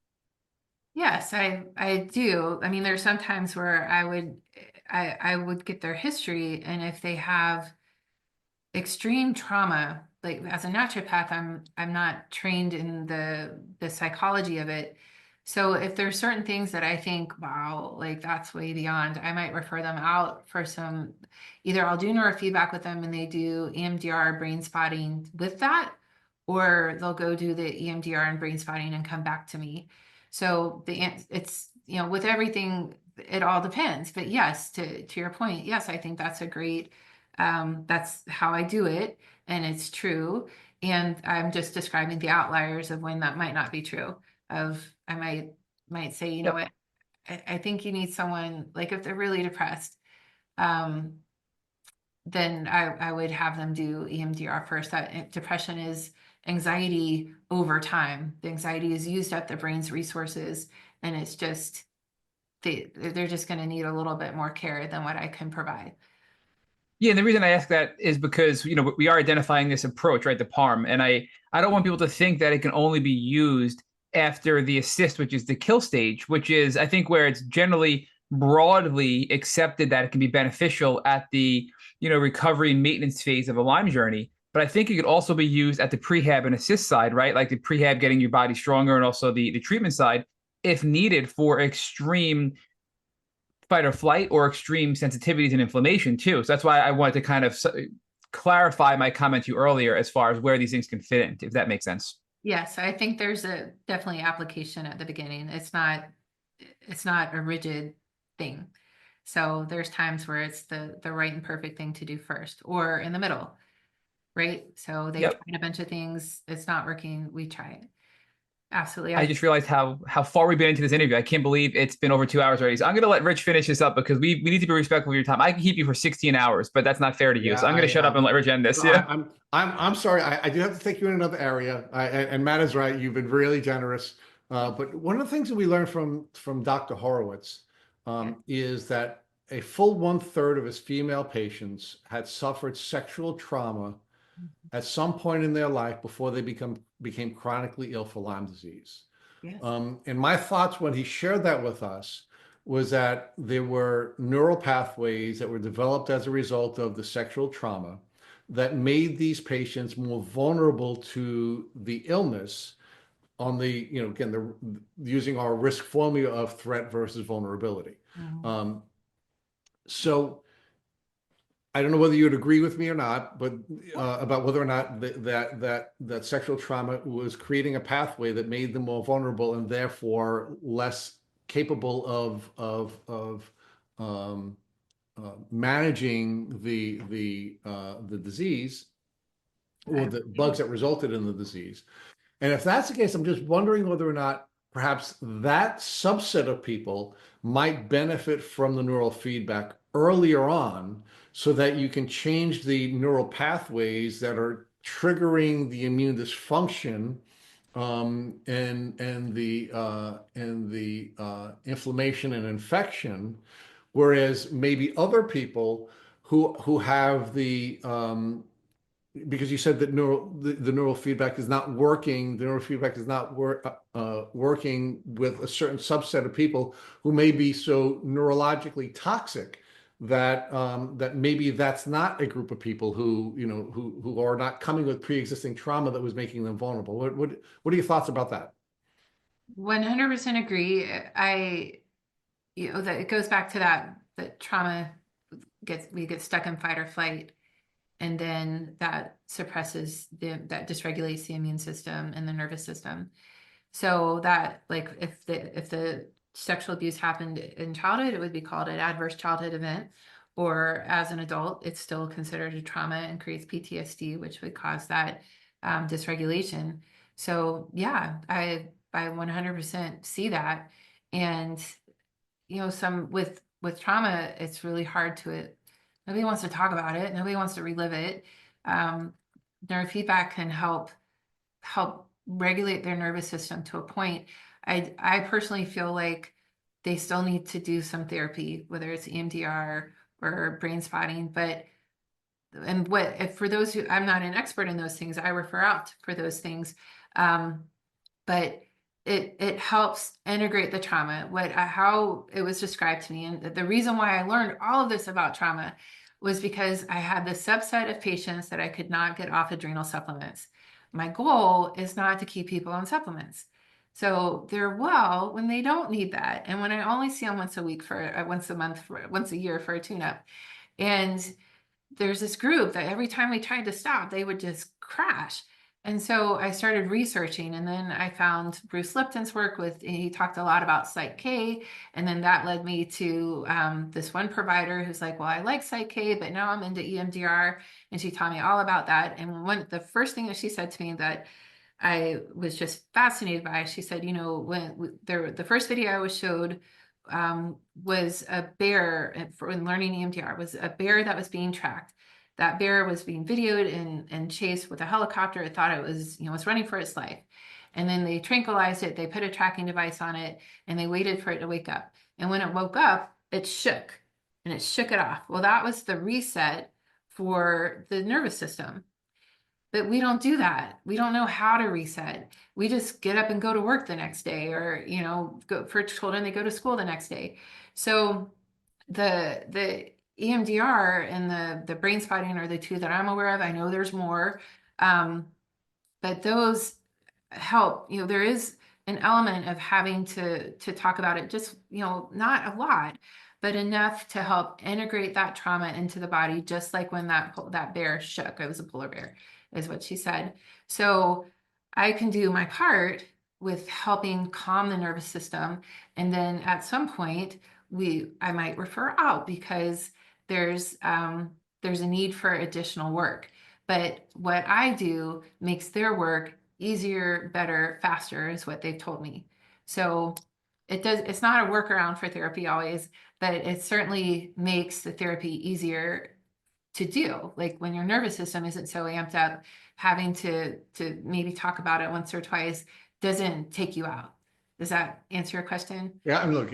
Yes, I do. I mean, there's some times where I would get their history, and if they have extreme trauma, like as a naturopath, I'm not trained in the psychology of it. So if there's certain things that I think, wow, like that's way beyond, I might refer them out for some, either I'll do neurofeedback with them and they do EMDR brain spotting with that, or they'll go do the EMDR and brain spotting and come back to me. So it's, you know, with everything, it all depends. But yes, to your point, yes, I think that's a great, that's how I do it. And it's true. And I'm just describing the outliers of when that might not be true. Of I might say, you know Yep. what, I think you need someone, like if they're really depressed, um, then I would have them do EMDR first. That depression is anxiety over time. The anxiety is used up the brain's resources, and it's just they're just going to need a little bit more care than what I can provide. Yeah, and the reason I ask that is because, you know, we are identifying this approach, right, the PARM, and I don't want people to think that it can only be used after the assist, which is the kill stage, which is I think where it's generally broadly accepted that it can be beneficial at the, you know, recovery and maintenance phase of a Lyme journey. But I think it could also be used at the prehab and assist side, right? Like the prehab getting your body stronger, and also the treatment side if needed for extreme fight or flight or extreme sensitivities and inflammation too. So that's why I wanted to kind of clarify my comment to you earlier as far as where these things can fit in, if that makes sense. Yes, I think there's a definitely application at the beginning. It's not a rigid thing. So there's times where it's the right and perfect thing to do first or in the middle, right? So they've Yep. tried a bunch of things, it's not working, we try it. Absolutely. I just realized how far we've been into this interview. I can't believe it's been over 2 hours already. So I'm going to let Rich finish this up because we need to be respectful of your time. I can keep you for 16 hours, but that's not fair to you. Yeah, So I'm going to shut up and let Rich end this. no, Yeah. I'm sorry. I do have to take you in another area. And Matt is right. You've been really generous. But one of the things that we learned from Dr. Horowitz is that a full 1/3 of his female patients had suffered sexual trauma at some point in their life before they became chronically ill for Lyme disease. Yes. And my thoughts when he shared that with us was that there were neural pathways that were developed as a result of the sexual trauma that made these patients more vulnerable to the illness on the, you know, again, using our risk formula of threat versus vulnerability. Mhm. So I don't know whether you would agree with me or not, but about whether or not that sexual trauma was creating a pathway that made them more vulnerable and therefore less capable of managing the disease or the bugs that resulted in the disease. And if that's the case, I'm just wondering whether or not perhaps that subset of people might benefit from the neural feedback earlier on so that you can change the neural pathways that are triggering the immune dysfunction and the inflammation and infection, whereas maybe other people who have because you said that the neural feedback is not working. The neurofeedback is not working with a certain subset of people who may be so neurologically toxic that that maybe that's not a group of people who, you know, who are not coming with pre-existing trauma that was making them vulnerable. What are your thoughts about that? 100% agree. You know, that it goes back to that trauma we get stuck in fight or flight, and then that suppresses that dysregulates the immune system and the nervous system. So that, like, if the sexual abuse happened in childhood, it would be called an adverse childhood event, or as an adult, it's still considered a trauma and creates PTSD, which would cause that dysregulation. So yeah, I 100% see that. And you know, some with trauma, it's really hard to nobody wants to talk about it, nobody wants to relive it. um, Neurofeedback can help regulate their nervous system to a point. I personally feel like they still need to do some therapy, whether it's EMDR or brain spotting. But and what if for those who, I'm not an expert in those things, I refer out for those things. But it helps integrate the trauma, how it was described to me, and the reason why I learned all of this about trauma was because I had this subset of patients that I could not get off adrenal supplements. My goal is not to keep people on supplements. So they're well when they don't need that. And when I only see them once a week once a month, once a year for a tune-up. And there's this group that every time we tried to stop, they would just crash. And so I started researching, and then I found Bruce Lipton's work he talked a lot about Psych K. And then that led me to this one provider who's like, well, I like Psych K, but now I'm into EMDR. And she taught me all about that. And the first thing that she said to me that I was just fascinated by, she said, you know, the first video I was showed was a bear in learning EMDR, was a bear that was being tracked. That bear was being videoed and chased with a helicopter. It thought it was, you know, was running for its life. And then they tranquilized it. They put a tracking device on it and they waited for it to wake up. And when it woke up, it shook and it shook it off. Well, that was the reset for the nervous system. But we don't do that. We don't know how to reset. We just get up and go to work the next day, or, you know, for children, they go to school the next day. So the EMDR and the brain spotting are the two that I'm aware of. I know there's more, but those help. You know, there is an element of having to talk about it, just, you know, not a lot, but enough to help integrate that trauma into the body, just like when that bear shook. It was a polar bear, is what she said. So I can do my part with helping calm the nervous system, and then at some point I might refer out because there's a need for additional work. But what I do makes their work easier, better, faster, is what they've told me. So it's not a workaround for therapy always, but it certainly makes the therapy easier to do. Like when your nervous system isn't so amped up, having to maybe talk about it once or twice doesn't take you out. Does that answer your question? Yeah, I mean, look,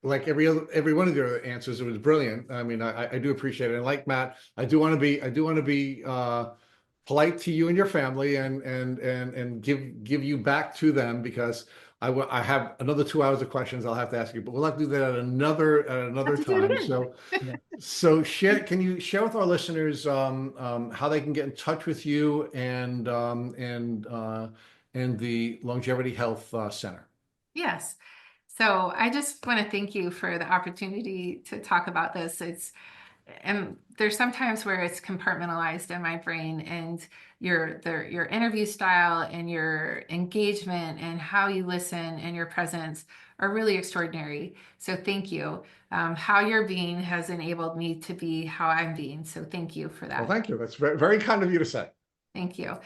like every one of your answers, it was brilliant. I mean, I do appreciate it. And like Matt, I do want to be polite to you and your family, and give you back to them, because I have another 2 hours of questions I'll have to ask you, but we'll have to do that at another Have to do it time. again. Yeah. So can you share with our listeners how they can get in touch with you and the Longevity Health Center? Yes. So I just want to thank you for the opportunity to talk about this. And there's sometimes where it's compartmentalized in my brain, and your interview style and your engagement and how you listen and your presence are really extraordinary. So thank you. How you're being has enabled me to be how I'm being. So thank you for Well, that. thank you. That's very, very kind of you to say. Thank you.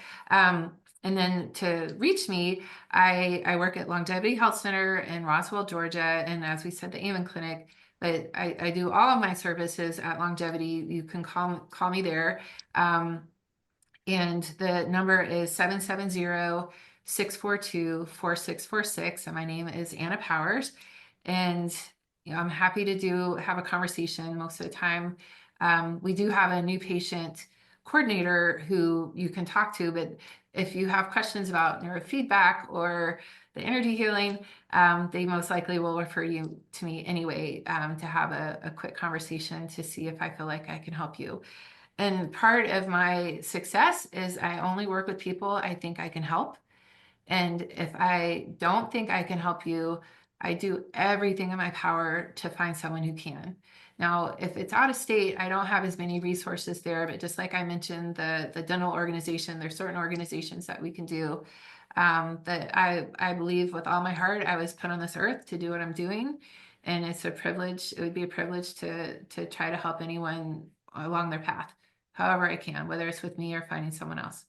And then to reach me, I work at Longevity Health Center in Roswell, Georgia. And as we said, the Amen Clinic, but I do all of my services at Longevity. You can call me there. And the number is 770-642-4646. And my name is Anna Powers. And you know, I'm happy to have a conversation most of the time. We do have a new patient coordinator who you can talk to, but if you have questions about neurofeedback or the energy healing, they most likely will refer you to me anyway, to have a quick conversation to see if I feel like I can help you. And part of my success is I only work with people I think I can help. And if I don't think I can help you, I do everything in my power to find someone who can. Now, if it's out of state, I don't have as many resources there, but just like I mentioned, the dental organization, there's certain organizations that we can do. That I believe with all my heart, I was put on this earth to do what I'm doing. And it's a privilege. It would be a privilege to try to help anyone along their path, however I can, whether it's with me or finding someone else.